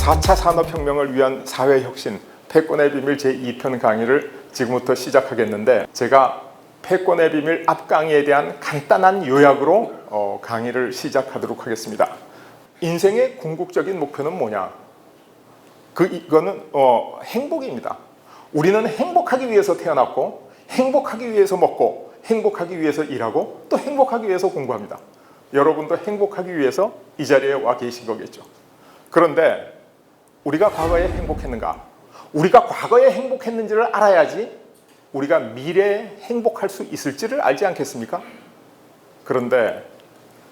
4차 산업혁명을 위한 사회혁신 패권의 비밀 제2편 강의를 지금부터 시작하겠는데, 제가 패권의 비밀 앞 강의에 대한 간단한 요약으로 강의를 시작하도록 하겠습니다. 인생의 궁극적인 목표는 뭐냐? 이거는 행복입니다. 우리는 행복하기 위해서 태어났고, 행복하기 위해서 먹고, 행복하기 위해서 일하고, 또 행복하기 위해서 공부합니다. 여러분도 행복하기 위해서 이 자리에 와 계신 거겠죠. 그런데 우리가 과거에 행복했는가? 우리가 과거에 행복했는지를 알아야지 우리가 미래에 행복할 수 있을지를 알지 않겠습니까? 그런데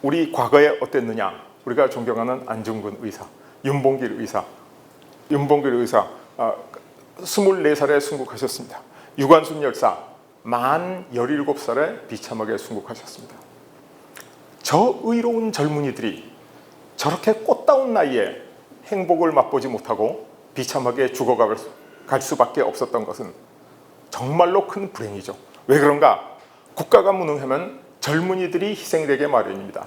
우리 과거에 어땠느냐? 우리가 존경하는 안중근 의사, 윤봉길 의사, 24살에 순국하셨습니다. 유관순 열사, 만 17살에 비참하게 순국하셨습니다. 저 의로운 젊은이들이 저렇게 꽃다운 나이에 행복을 맛보지 못하고 비참하게 죽어갈 수밖에 없었던 것은 정말로 큰 불행이죠. 왜 그런가? 국가가 무능하면 젊은이들이 희생되게 마련입니다.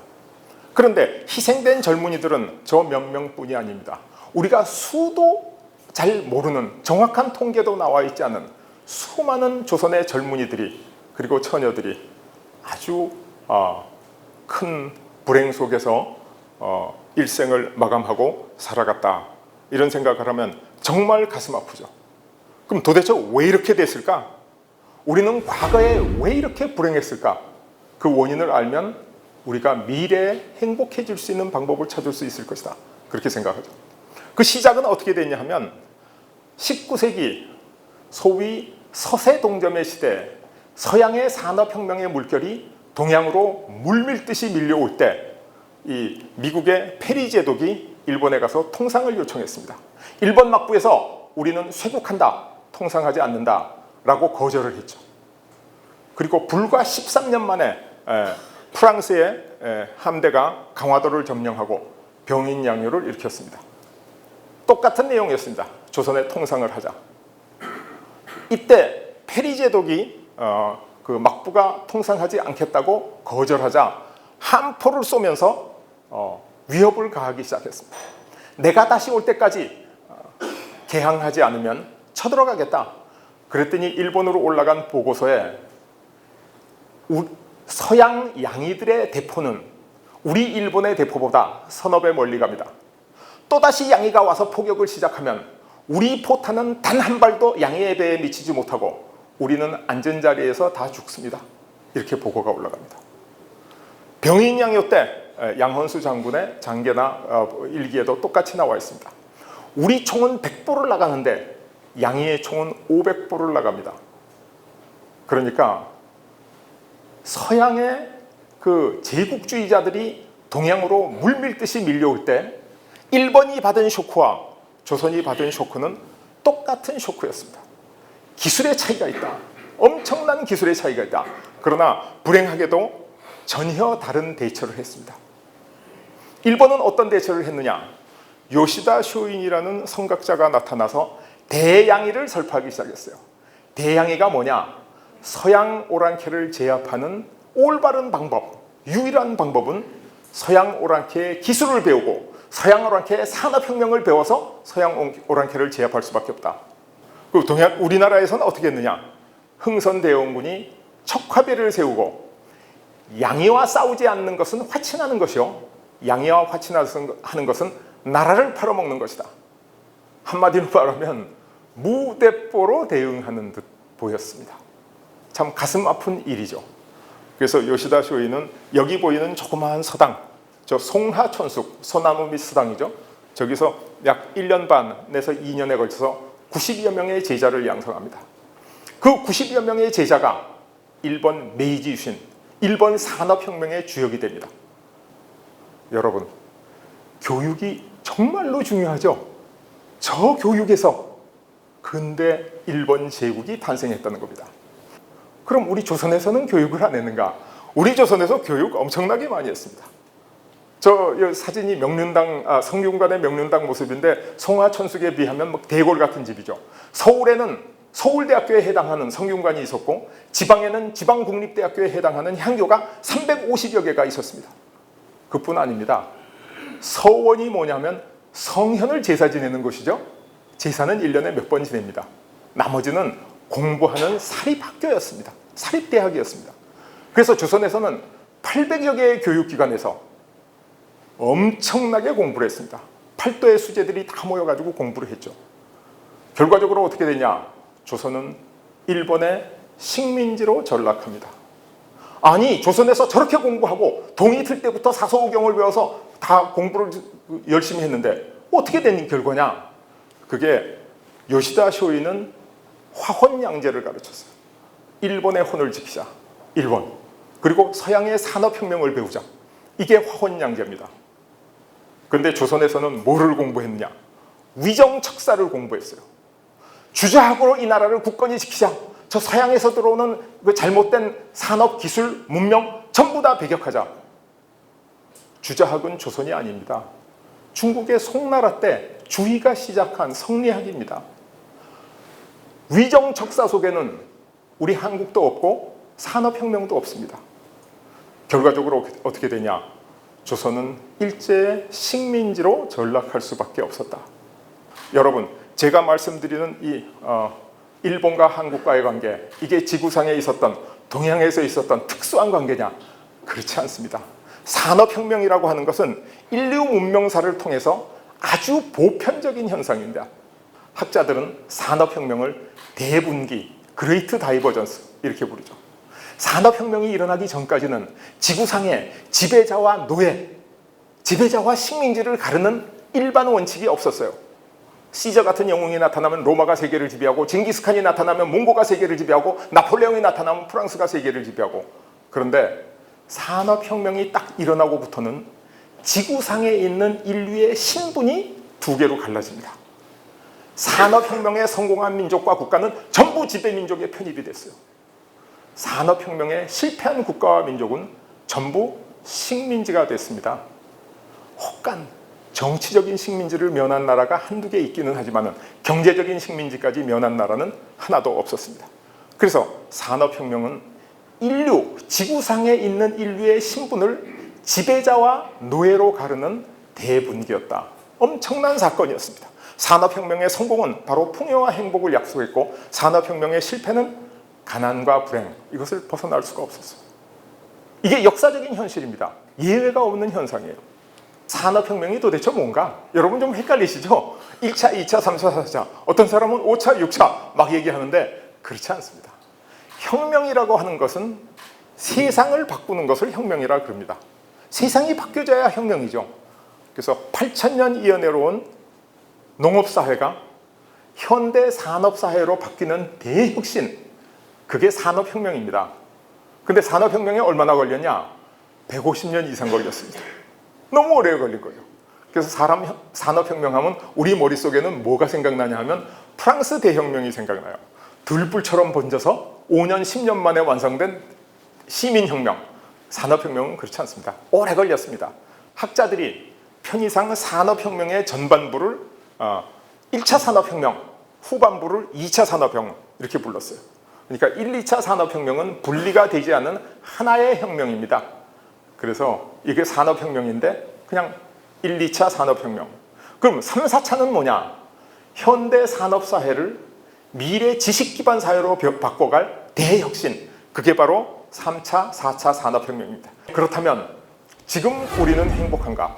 그런데 희생된 젊은이들은 저 몇 명뿐이 아닙니다. 우리가 수도 잘 모르는, 정확한 통계도 나와 있지 않은 수많은 조선의 젊은이들이, 그리고 처녀들이 아주 큰 불행 속에서 일생을 마감하고 살아갔다, 이런 생각을 하면 정말 가슴 아프죠. 그럼 도대체 왜 이렇게 됐을까? 우리는 과거에 왜 이렇게 불행했을까? 그 원인을 알면 우리가 미래에 행복해질 수 있는 방법을 찾을 수 있을 것이다, 그렇게 생각하죠. 그 시작은 어떻게 됐냐 하면 19세기 소위 서세동점의 시대, 서양의 산업혁명의 물결이 동양으로 물밀듯이 밀려올 때, 이 미국의 페리 제독이 일본에 가서 통상을 요청했습니다. 일본 막부에서 우리는 쇄국한다, 통상하지 않는다 라고 거절을 했죠. 그리고 불과 13년 만에 프랑스의 함대가 강화도를 점령하고 병인 양요를 일으켰습니다. 똑같은 내용이었습니다. 조선의 통상을 하자. 이때 페리 제독이 그 막부가 통상하지 않겠다고 거절하자 함포를 쏘면서 위협을 가하기 시작했습니다. 내가 다시 올 때까지 개항하지 않으면 쳐들어가겠다. 그랬더니 일본으로 올라간 보고서에 서양 양이들의 대포는 우리 일본의 대포보다 서너 배 멀리 갑니다. 또다시 양이가 와서 포격을 시작하면 우리 포탄은 단 한 발도 양이의 배에 미치지 못하고 우리는 안전자리에서 다 죽습니다. 이렇게 보고가 올라갑니다. 병인양요 때 양헌수 장군의 장계나 일기에도 똑같이 나와 있습니다. 우리 총은 100보를 나가는데 양이의 총은 500보를 나갑니다. 그러니까 서양의 그 제국주의자들이 동양으로 물밀듯이 밀려올 때 일본이 받은 쇼크와 조선이 받은 쇼크는 똑같은 쇼크였습니다. 기술의 차이가 있다. 엄청난 기술의 차이가 있다. 그러나 불행하게도 전혀 다른 대처를 했습니다. 일본은 어떤 대처를 했느냐? 요시다 쇼인이라는 성각자가 나타나서 대양이를 설파하기 시작했어요. 대양이가 뭐냐? 서양 오랑캐를 제압하는 올바른 방법, 유일한 방법은 서양 오랑캐의 기술을 배우고 서양 오랑캐의 산업혁명을 배워서 서양 오랑캐를 제압할 수밖에 없다. 우리나라에서는 어떻게 했느냐? 흥선대원군이 척화배를 세우고 양이와 싸우지 않는 것은 화친하는 것이요, 양이와 화친하는 것은 나라를 팔아먹는 것이다. 한마디로 말하면 무대뽀로 대응하는 듯 보였습니다. 참 가슴 아픈 일이죠. 그래서 요시다 쇼이는 여기 보이는 조그마한 서당, 저 송하천숙, 소나무 밑 서당이죠. 저기서 약 1년 반에서 2년에 걸쳐서 90여 명의 제자를 양성합니다. 그 90여 명의 제자가 일본 메이지 유신, 일본 산업혁명의 주역이 됩니다. 여러분, 교육이 정말로 중요하죠. 저 교육에서 근대 일본 제국이 탄생했다는 겁니다. 그럼 우리 조선에서는 교육을 안 했는가? 우리 조선에서 교육 엄청나게 많이 했습니다. 저 사진이 성균관의 명륜당 모습인데 송하천숙에 비하면 뭐 대궐 같은 집이죠. 서울에는 서울대학교에 해당하는 성균관이 있었고, 지방에는 지방국립대학교에 해당하는 향교가 350여 개가 있었습니다. 그뿐 아닙니다. 서원이 뭐냐면 성현을 제사 지내는 곳이죠. 제사는 1년에 몇 번 지냅니다. 나머지는 공부하는 사립학교였습니다. 사립대학이었습니다. 그래서 조선에서는 800여 개의 교육기관에서 엄청나게 공부를 했습니다. 팔도의 수재들이 다 모여가지고 공부를 했죠. 결과적으로 어떻게 되냐? 조선은 일본의 식민지로 전락합니다. 아니, 조선에서 저렇게 공부하고 동이 틀 때부터 사서오경을 배워서 다 공부를 열심히 했는데 어떻게 된 결과냐? 그게 요시다 쇼이는 화혼양제를 가르쳤어요. 일본의 혼을 지키자. 일본. 그리고 서양의 산업혁명을 배우자. 이게 화혼양제입니다. 그런데 조선에서는 뭐를 공부했느냐? 위정척사를 공부했어요. 주저하고 이 나라를 굳건히 지키자. 저 서양에서 들어오는 그 잘못된 산업, 기술, 문명 전부 다 배격하자. 주저학은 조선이 아닙니다. 중국의 송나라 때 주의가 시작한 성리학입니다. 위정척사 속에는 우리 한국도 없고 산업혁명도 없습니다. 결과적으로 어떻게 되냐? 조선은 일제의 식민지로 전락할 수밖에 없었다. 여러분, 제가 말씀드리는 이 일본과 한국과의 관계, 이게 지구상에 있었던, 동양에서 있었던 특수한 관계냐? 그렇지 않습니다. 산업혁명이라고 하는 것은 인류 문명사를 통해서 아주 보편적인 현상입니다. 학자들은 산업혁명을 대분기, 그레이트 다이버전스 이렇게 부르죠. 산업혁명이 일어나기 전까지는 지구상에 지배자와 노예, 지배자와 식민지를 가르는 일반 원칙이 없었어요. 시저 같은 영웅이 나타나면 로마가 세계를 지배하고, 징기스칸이 나타나면 몽고가 세계를 지배하고, 나폴레옹이 나타나면 프랑스가 세계를 지배하고. 그런데 산업혁명이 딱 일어나고부터는 지구상에 있는 인류의 신분이 두 개로 갈라집니다. 산업혁명에 성공한 민족과 국가는 전부 지배민족에 편입이 됐어요. 산업혁명에 실패한 국가와 민족은 전부 식민지가 됐습니다. 혹간 정치적인 식민지를 면한 나라가 한두 개 있기는 하지만 경제적인 식민지까지 면한 나라는 하나도 없었습니다. 그래서 산업혁명은 인류, 지구상에 있는 인류의 신분을 지배자와 노예로 가르는 대분기였다. 엄청난 사건이었습니다. 산업혁명의 성공은 바로 풍요와 행복을 약속했고, 산업혁명의 실패는 가난과 불행, 이것을 벗어날 수가 없었어요. 이게 역사적인 현실입니다. 예외가 없는 현상이에요. 산업혁명이 도대체 뭔가? 여러분 좀 헷갈리시죠? 1차, 2차, 3차, 4차, 어떤 사람은 5차, 6차 막 얘기하는데 그렇지 않습니다. 혁명이라고 하는 것은 세상을 바꾸는 것을 혁명이라 그럽니다. 세상이 바뀌어져야 혁명이죠. 그래서 8,000년 이어내려온 농업사회가 현대 산업사회로 바뀌는 대혁신, 그게 산업혁명입니다. 근데 산업혁명에 얼마나 걸렸냐? 150년 이상 걸렸습니다. 너무 오래 걸린 거예요. 그래서 산업혁명하면 우리 머릿속에는 뭐가 생각나냐 하면 프랑스 대혁명이 생각나요. 들불처럼 번져서 5년, 10년 만에 완성된 시민혁명. 산업혁명은 그렇지 않습니다. 오래 걸렸습니다. 학자들이 편의상 산업혁명의 전반부를 1차 산업혁명, 후반부를 2차 산업혁명 이렇게 불렀어요. 그러니까 1, 2차 산업혁명은 분리가 되지 않은 하나의 혁명입니다. 그래서 이게 산업혁명인데 그냥 1, 2차 산업혁명. 그럼 3, 4차는 뭐냐? 현대 산업사회를 미래 지식기반 사회로 바꿔갈 대혁신. 그게 바로 3차, 4차 산업혁명입니다. 그렇다면 지금 우리는 행복한가?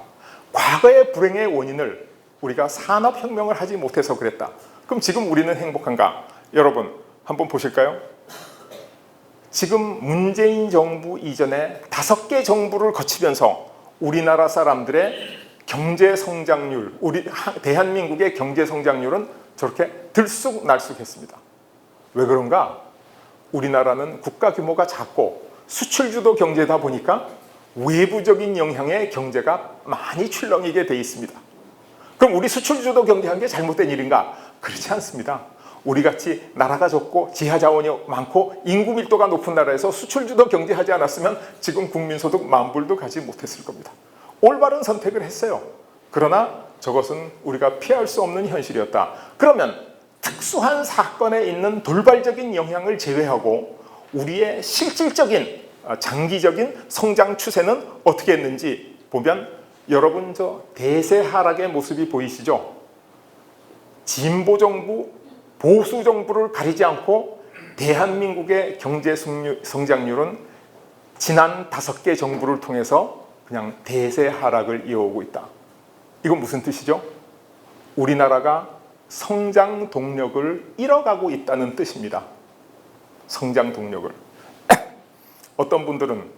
과거의 불행의 원인을 우리가 산업혁명을 하지 못해서 그랬다. 그럼 지금 우리는 행복한가? 여러분 한번 보실까요? 지금 문재인 정부 이전에 5개 정부를 거치면서 우리나라 사람들의 경제 성장률, 우리 대한민국의 경제 성장률은 저렇게 들쑥날쑥했습니다. 왜 그런가? 우리나라는 국가 규모가 작고 수출주도 경제다 보니까 외부적인 영향에 경제가 많이 출렁이게 돼 있습니다. 그럼 우리 수출주도 경제한 게 잘못된 일인가? 그렇지 않습니다. 우리같이 나라가 적고 지하자원이 많고 인구 밀도가 높은 나라에서 수출주도 경제하지 않았으면 지금 국민소득 10,000불도 가지 못했을 겁니다. 올바른 선택을 했어요. 그러나 저것은 우리가 피할 수 없는 현실이었다. 그러면 특수한 사건에 있는 돌발적인 영향을 제외하고 우리의 실질적인 장기적인 성장 추세는 어떻게 했는지 보면 여러분 저 대세 하락의 모습이 보이시죠? 진보 정부, 보수 정부를 가리지 않고 대한민국의 경제 성장률은 지난 5개 정부를 통해서 그냥 대세 하락을 이어오고 있다. 이건 무슨 뜻이죠? 우리나라가 성장 동력을 잃어가고 있다는 뜻입니다. 성장 동력을. 어떤 분들은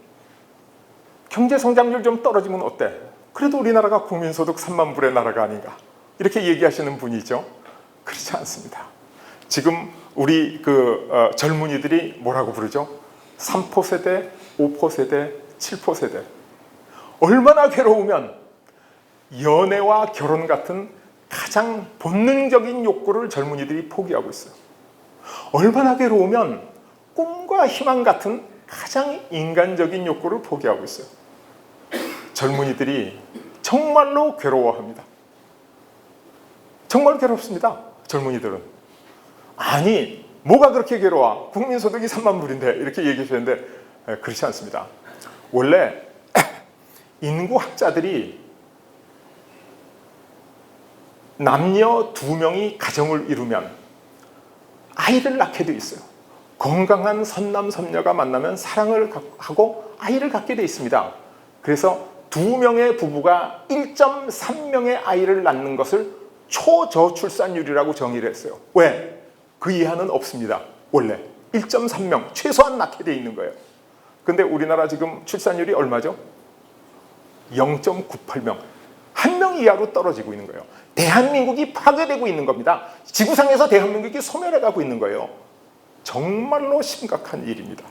경제 성장률 좀 떨어지면 어때? 그래도 우리나라가 국민소득 3만 불의 나라가 아닌가? 이렇게 얘기하시는 분이 있죠. 그렇지 않습니다. 지금 우리 젊은이들이 뭐라고 부르죠? 3포 세대, 5포 세대, 7포 세대. 얼마나 괴로우면 연애와 결혼 같은 가장 본능적인 욕구를 젊은이들이 포기하고 있어요. 얼마나 괴로우면 꿈과 희망 같은 가장 인간적인 욕구를 포기하고 있어요. 젊은이들이 정말로 괴로워합니다. 정말 괴롭습니다. 젊은이들은. 아니 뭐가 그렇게 괴로워? 국민소득이 3만 불인데 이렇게 얘기해 주는데 그렇지 않습니다. 원래 인구학자들이 남녀 2명이 가정을 이루면 아이를 낳게 돼 있어요. 건강한 선남 선녀가 만나면 사랑을 하고 아이를 갖게 돼 있습니다. 그래서 2명의 부부가 1.3명의 아이를 낳는 것을 초저출산율이라고 정의를 했어요. 왜? 그 이하는 없습니다. 원래 1.3명 최소한 낳게 돼 있는 거예요. 근데 우리나라 지금 출산율이 얼마죠? 0.98명. 1명 이하로 떨어지고 있는 거예요. 대한민국이 파괴되고 있는 겁니다. 지구상에서 대한민국이 소멸해가고 있는 거예요. 정말로 심각한 일입니다.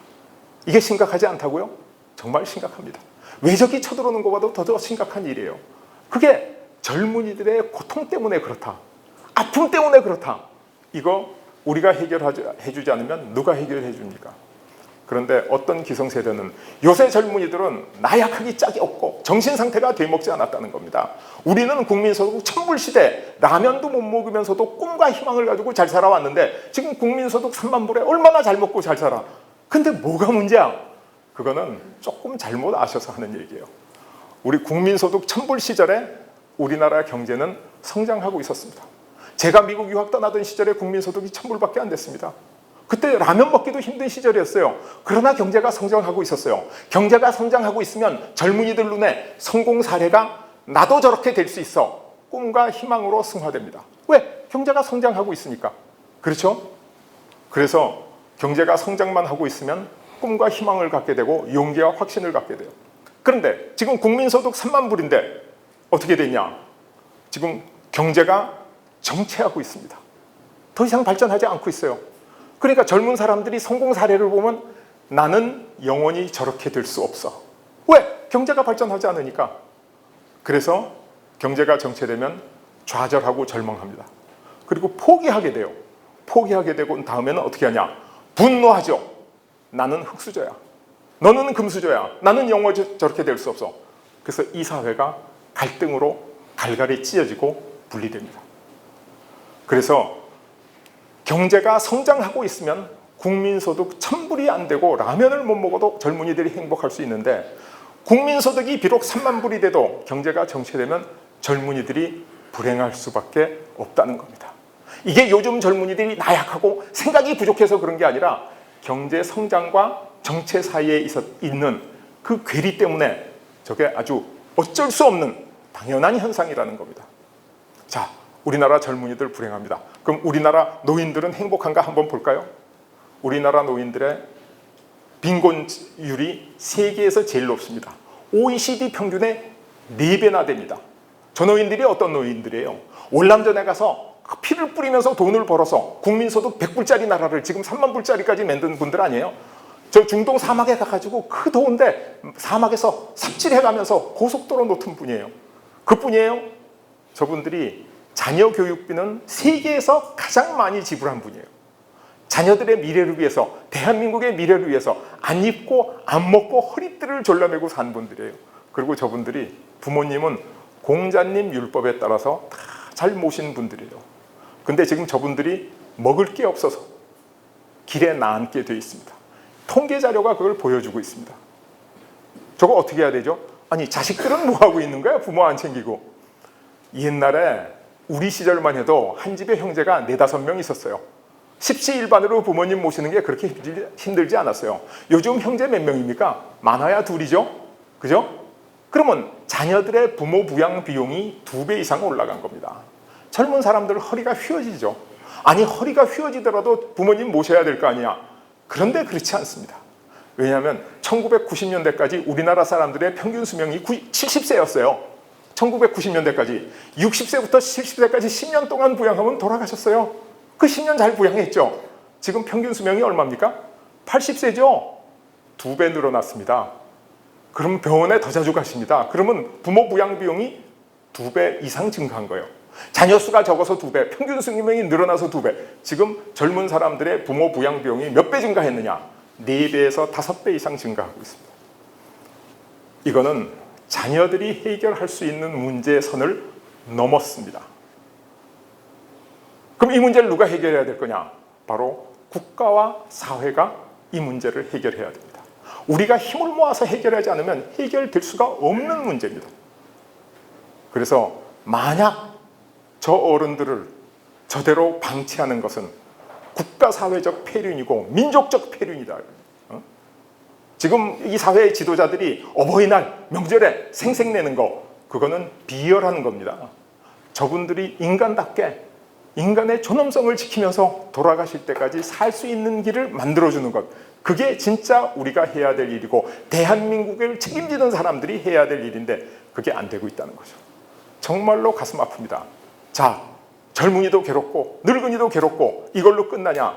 이게 심각하지 않다고요? 정말 심각합니다. 외적이 쳐들어오는 것보다 더 심각한 일이에요. 그게 젊은이들의 고통 때문에 그렇다. 아픔 때문에 그렇다. 이거 우리가 해주지 않으면 누가 해결해 줍니까? 그런데 어떤 기성세대는 요새 젊은이들은 나약하기 짝이 없고 정신상태가 되먹지 않았다는 겁니다. 우리는 국민소득 천불시대, 라면도 못 먹으면서도 꿈과 희망을 가지고 잘 살아왔는데 지금 국민소득 3만 불에 얼마나 잘 먹고 잘 살아. 근데 뭐가 문제야? 그거는 조금 잘못 아셔서 하는 얘기예요. 우리 국민소득 천불 시절에 우리나라 경제는 성장하고 있었습니다. 제가 미국 유학 떠나던 시절에 국민소득이 1,000불밖에 안 됐습니다. 그때 라면 먹기도 힘든 시절이었어요. 그러나 경제가 성장하고 있었어요. 경제가 성장하고 있으면 젊은이들 눈에 성공 사례가 나도 저렇게 될 수 있어. 꿈과 희망으로 승화됩니다. 왜? 경제가 성장하고 있으니까. 그렇죠? 그래서 경제가 성장만 하고 있으면 꿈과 희망을 갖게 되고 용기와 확신을 갖게 돼요. 그런데 지금 국민소득 3만 불인데 어떻게 됐냐? 지금 경제가 정체하고 있습니다. 더 이상 발전하지 않고 있어요. 그러니까 젊은 사람들이 성공 사례를 보면 나는 영원히 저렇게 될 수 없어. 왜? 경제가 발전하지 않으니까. 그래서 경제가 정체되면 좌절하고 절망합니다. 그리고 포기하게 돼요. 포기하게 되고 다음에는 어떻게 하냐? 분노하죠. 나는 흙수저야. 너는 금수저야. 나는 영원히 저렇게 될 수 없어. 그래서 이 사회가 갈등으로 갈갈이 찢어지고 분리됩니다. 그래서 경제가 성장하고 있으면 국민소득 1,000불이 안 되고 라면을 못 먹어도 젊은이들이 행복할 수 있는데 국민소득이 비록 3만 불이 돼도 경제가 정체되면 젊은이들이 불행할 수밖에 없다는 겁니다. 이게 요즘 젊은이들이 나약하고 생각이 부족해서 그런 게 아니라 경제 성장과 정체 사이에 있는 그 괴리 때문에 저게 아주 어쩔 수 없는 당연한 현상이라는 겁니다. 자, 우리나라 젊은이들 불행합니다. 그럼 우리나라 노인들은 행복한가 한번 볼까요? 우리나라 노인들의 빈곤율이 세계에서 제일 높습니다. OECD 평균의 4배나 됩니다. 저 노인들이 어떤 노인들이에요? 월남전에 가서 피를 뿌리면서 돈을 벌어서 국민소득 100불짜리 나라를 지금 3만 불짜리까지 만든 분들 아니에요? 저 중동 사막에 가가지고 그 더운데 사막에서 삽질해가면서 고속도로 놓던 분이에요. 그뿐이에요? 저분들이 자녀 교육비는 세계에서 가장 많이 지불한 분이에요. 자녀들의 미래를 위해서, 대한민국의 미래를 위해서 안 입고 안 먹고 허리띠를 졸라매고 산 분들이에요. 그리고 저분들이 부모님은 공자님 율법에 따라서 다 잘 모신 분들이에요. 근데 지금 저분들이 먹을 게 없어서 길에 나앉게 돼 있습니다. 통계 자료가 그걸 보여주고 있습니다. 저거 어떻게 해야 되죠? 아니 자식들은 뭐 하고 있는 거야? 부모 안 챙기고. 옛날에 우리 시절만 해도 한 집에 형제가 4-5명 있었어요. 십시일반으로 부모님 모시는 게 그렇게 힘들지 않았어요. 요즘 형제 몇 명입니까? 많아야 둘이죠. 그죠? 그러면 자녀들의 부모 부양 비용이 2배 이상 올라간 겁니다. 젊은 사람들 허리가 휘어지죠. 아니 허리가 휘어지더라도 부모님 모셔야 될 거 아니야. 그런데 그렇지 않습니다. 왜냐하면 1990년대까지 우리나라 사람들의 평균 수명이 70세였어요. 1990년대까지 60세부터 70세까지 10년 동안 부양하면 돌아가셨어요. 그 10년 잘 부양했죠. 지금 평균 수명이 얼마입니까? 80세죠. 2배 늘어났습니다. 그럼 병원에 더 자주 가십니다. 그러면 부모 부양 비용이 2배 이상 증가한 거예요. 자녀 수가 적어서 2배, 평균 수명이 늘어나서 2배. 지금 젊은 사람들의 부모 부양 비용이 몇 배 증가했느냐? 4배에서 5배 이상 증가하고 있습니다. 이거는 자녀들이 해결할 수 있는 문제의 선을 넘었습니다. 그럼 이 문제를 누가 해결해야 될 거냐? 바로 국가와 사회가 이 문제를 해결해야 됩니다. 우리가 힘을 모아서 해결하지 않으면 해결될 수가 없는 문제입니다. 그래서 만약 저 어른들을 저대로 방치하는 것은 국가사회적 폐륜이고 민족적 폐륜이다. 지금 이 사회의 지도자들이 어버이날, 명절에 생색내는 거, 그거는 비열하는 겁니다. 저분들이 인간답게 인간의 존엄성을 지키면서 돌아가실 때까지 살 수 있는 길을 만들어주는 것, 그게 진짜 우리가 해야 될 일이고 대한민국을 책임지는 사람들이 해야 될 일인데 그게 안 되고 있다는 거죠. 정말로 가슴 아픕니다. 자, 젊은이도 괴롭고 늙은이도 괴롭고 이걸로 끝나냐?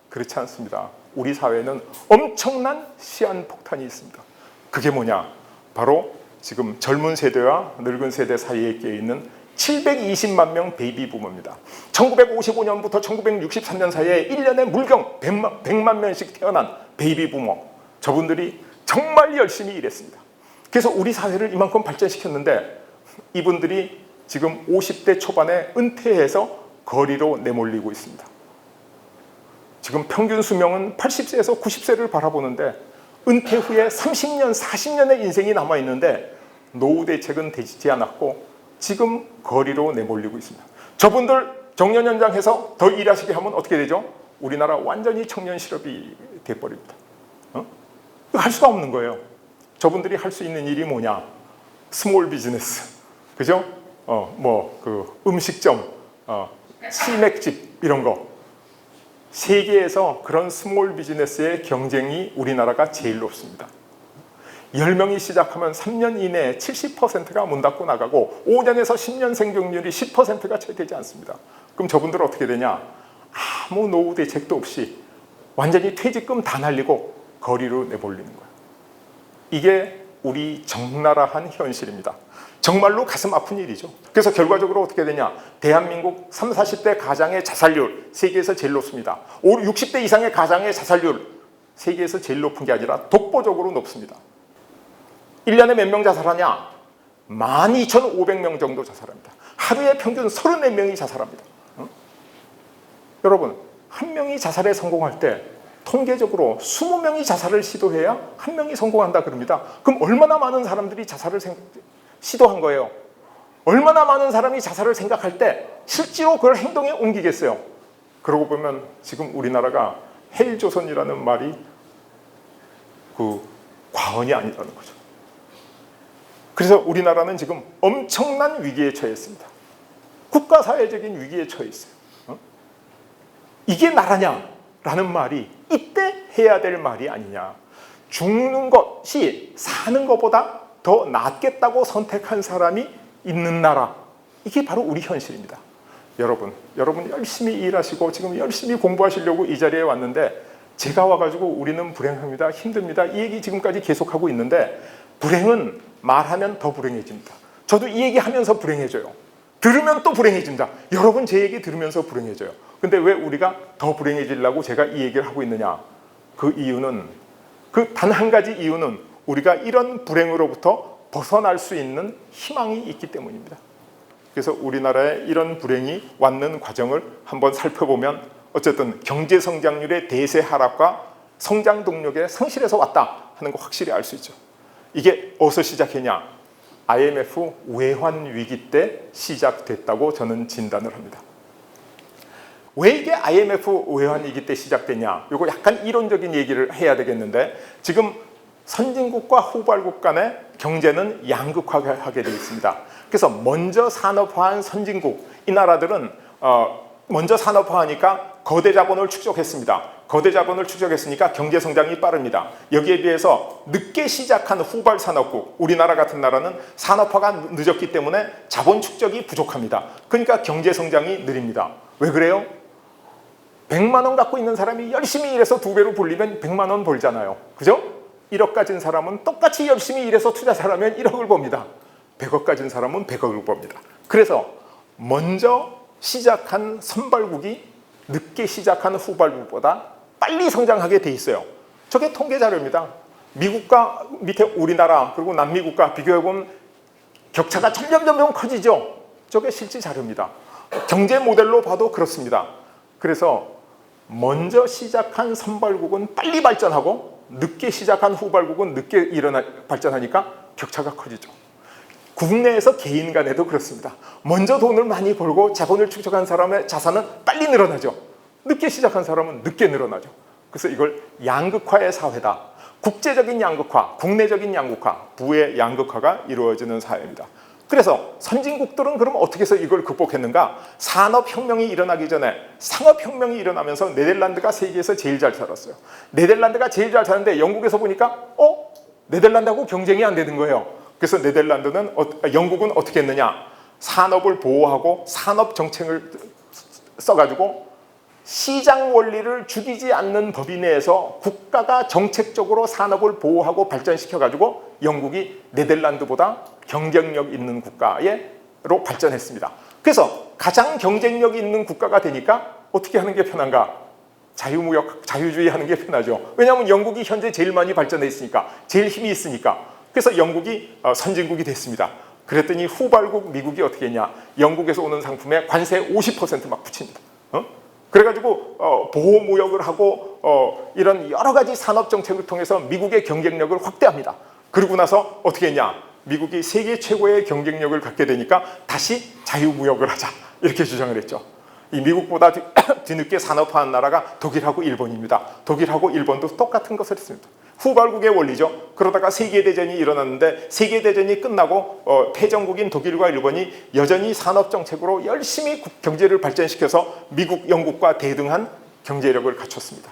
그렇지 않습니다. 우리 사회는 엄청난 시한폭탄이 있습니다. 그게 뭐냐? 바로 지금 젊은 세대와 늙은 세대 사이에 끼어있는 720만 명 베이비 부모입니다. 1955년부터 1963년 사이에 1년에 물경 100만 명씩 태어난 베이비 부모, 저분들이 정말 열심히 일했습니다. 그래서 우리 사회를 이만큼 발전시켰는데 이분들이 지금 50대 초반에 은퇴해서 거리로 내몰리고 있습니다. 지금 평균 수명은 80세에서 90세를 바라보는데 은퇴 후에 30년, 40년의 인생이 남아있는데 노후 대책은 되지 않았고 지금 거리로 내몰리고 있습니다. 저분들 정년 연장해서 더 일하시게 하면 어떻게 되죠? 우리나라 완전히 청년 실업이 돼버립니다. 할 수가 없는 거예요. 저분들이 할 수 있는 일이 뭐냐? 스몰 비즈니스, 그죠? 음식점, 치맥집 이런 거. 세계에서 그런 스몰 비즈니스의 경쟁이 우리나라가 제일 높습니다. 10명이 시작하면 3년 이내에 70%가 문 닫고 나가고 5년에서 10년 생존율이 10%가 채 되지 않습니다. 그럼 저분들은 어떻게 되냐? 아무 노후 대책도 없이 완전히 퇴직금 다 날리고 거리로 내몰리는 거예요. 이게 우리 적나라한 현실입니다. 정말로 가슴 아픈 일이죠. 그래서 결과적으로 어떻게 되냐? 대한민국 30, 40대 가장의 자살률 세계에서 제일 높습니다. 60대 이상의 가장의 자살률 세계에서 제일 높은 게 아니라 독보적으로 높습니다. 1년에 몇 명 자살하냐? 12,500명 정도 자살합니다. 하루에 평균 34명이 자살합니다. 여러분, 한 명이 자살에 성공할 때 통계적으로 20명이 자살을 시도해야 한 명이 성공한다 그럽니다. 그럼 얼마나 많은 사람들이 자살을 시도한 거예요? 얼마나 많은 사람이 자살을 생각할 때 실제로 그걸 행동에 옮기겠어요? 그러고 보면 지금 우리나라가 헬조선이라는 말이 과언이 아니라는 거죠. 그래서 우리나라는 지금 엄청난 위기에 처했습니다. 국가사회적인 위기에 처해 있어요. 이게 나라냐라는 말이 이때 해야 될 말이 아니냐. 죽는 것이 사는 것보다 더 낫겠다고 선택한 사람이 있는 나라, 이게 바로 우리 현실입니다. 여러분 열심히 일하시고 지금 열심히 공부하시려고 이 자리에 왔는데 제가 와가지고 우리는 불행합니다, 힘듭니다, 이 얘기 지금까지 계속하고 있는데 불행은 말하면 더 불행해집니다. 저도 이 얘기 하면서 불행해져요. 들으면 또 불행해진다. 여러분 제 얘기 들으면서 불행해져요. 근데 왜 우리가 더 불행해지려고 제가 이 얘기를 하고 있느냐? 그 이유는, 그 단 한 가지 이유는 우리가 이런 불행으로부터 벗어날 수 있는 희망이 있기 때문입니다. 그래서 우리나라에 이런 불행이 왔는 과정을 한번 살펴보면 어쨌든 경제 성장률의 대세 하락과 성장 동력의 상실에서 왔다 하는 거 확실히 알 수 있죠. 이게 어디서 시작했냐? IMF 외환 위기 때 시작됐다고 저는 진단을 합니다. 왜 이게 IMF 외환 위기 때 시작됐냐? 이거 약간 이론적인 얘기를 해야 되겠는데, 지금 선진국과 후발국 간의 경제는 양극화하게 되어 있습니다. 그래서 먼저 산업화한 선진국, 이 나라들은 먼저 산업화하니까 거대 자본을 축적했습니다. 거대 자본을 축적했으니까 경제 성장이 빠릅니다. 여기에 비해서 늦게 시작한 후발 산업국, 우리나라 같은 나라는 산업화가 늦었기 때문에 자본 축적이 부족합니다. 그러니까 경제 성장이 느립니다. 왜 그래요? 100만 원 갖고 있는 사람이 열심히 일해서 2배로 벌리면 100만 원 벌잖아요. 그죠? 1억 가진 사람은 똑같이 열심히 일해서 투자를 하면 1억을 법니다. 100억 가진 사람은 100억을 법니다. 그래서 먼저 시작한 선발국이 늦게 시작한 후발국보다 빨리 성장하게 돼 있어요. 저게 통계 자료입니다. 미국과 밑에 우리나라 그리고 남미국과 비교해보면 격차가 점점 커지죠. 저게 실제 자료입니다. 경제 모델로 봐도 그렇습니다. 그래서 먼저 시작한 선발국은 빨리 발전하고 늦게 시작한 후발국은 늦게 발전하니까 격차가 커지죠. 국내에서 개인 간에도 그렇습니다. 먼저 돈을 많이 벌고 자본을 축적한 사람의 자산은 빨리 늘어나죠. 늦게 시작한 사람은 늦게 늘어나죠. 그래서 이걸 양극화의 사회다. 국제적인 양극화, 국내적인 양극화, 부의 양극화가 이루어지는 사회입니다. 그래서 선진국들은 그럼 어떻게 해서 이걸 극복했는가? 산업혁명이 일어나기 전에 상업혁명이 일어나면서 네덜란드가 세계에서 제일 잘 살았어요. 네덜란드가 제일 잘 사는데 영국에서 보니까 네덜란드하고 경쟁이 안 되는 거예요. 그래서 영국은 어떻게 했느냐? 산업을 보호하고 산업 정책을 써가지고 시장 원리를 죽이지 않는 범위 내에서 국가가 정책적으로 산업을 보호하고 발전시켜가지고 영국이 네덜란드보다 경쟁력 있는 국가로 발전했습니다. 그래서 가장 경쟁력 있는 국가가 되니까 어떻게 하는 게 편한가? 자유무역, 자유주의 하는 게 편하죠. 왜냐하면 영국이 현재 제일 많이 발전해 있으니까, 제일 힘이 있으니까. 그래서 영국이 선진국이 됐습니다. 그랬더니 후발국 미국이 어떻게 했냐? 영국에서 오는 상품에 관세 50% 막 붙입니다. 그래가지고 보호무역을 하고 이런 여러 가지 산업 정책을 통해서 미국의 경쟁력을 확대합니다. 그러고 나서 어떻게 했냐? 미국이 세계 최고의 경쟁력을 갖게 되니까 다시 자유무역을 하자 이렇게 주장을 했죠. 이 미국보다 뒤늦게 산업화한 나라가 독일하고 일본입니다. 독일하고 일본도 똑같은 것을 했습니다. 후발국의 원리죠. 그러다가 세계대전이 일어났는데 세계대전이 끝나고 패전국인 독일과 일본이 여전히 산업정책으로 열심히 경제를 발전시켜서 미국, 영국과 대등한 경제력을 갖췄습니다.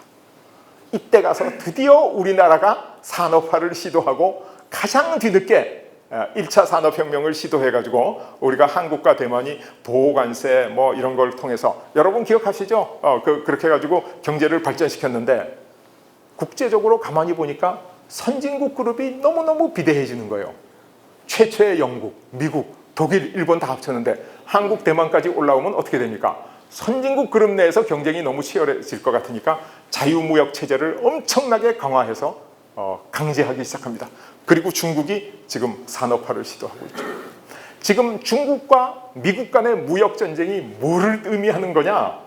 이때 가서 드디어 우리나라가 산업화를 시도하고 가장 뒤늦게 1차 산업혁명을 시도해가지고 우리가 한국과 대만이 보호관세 뭐 이런 걸 통해서 여러분 기억하시죠? 그렇게 해가지고 경제를 발전시켰는데 국제적으로 가만히 보니까 선진국 그룹이 너무너무 비대해지는 거예요. 최초의 영국, 미국, 독일, 일본 다 합쳤는데 한국, 대만까지 올라오면 어떻게 됩니까? 선진국 그룹 내에서 경쟁이 너무 치열해질 것 같으니까 자유무역 체제를 엄청나게 강화해서 강제하기 시작합니다. 그리고 중국이 지금 산업화를 시도하고 있죠. 지금 중국과 미국 간의 무역 전쟁이 뭐를 의미하는 거냐?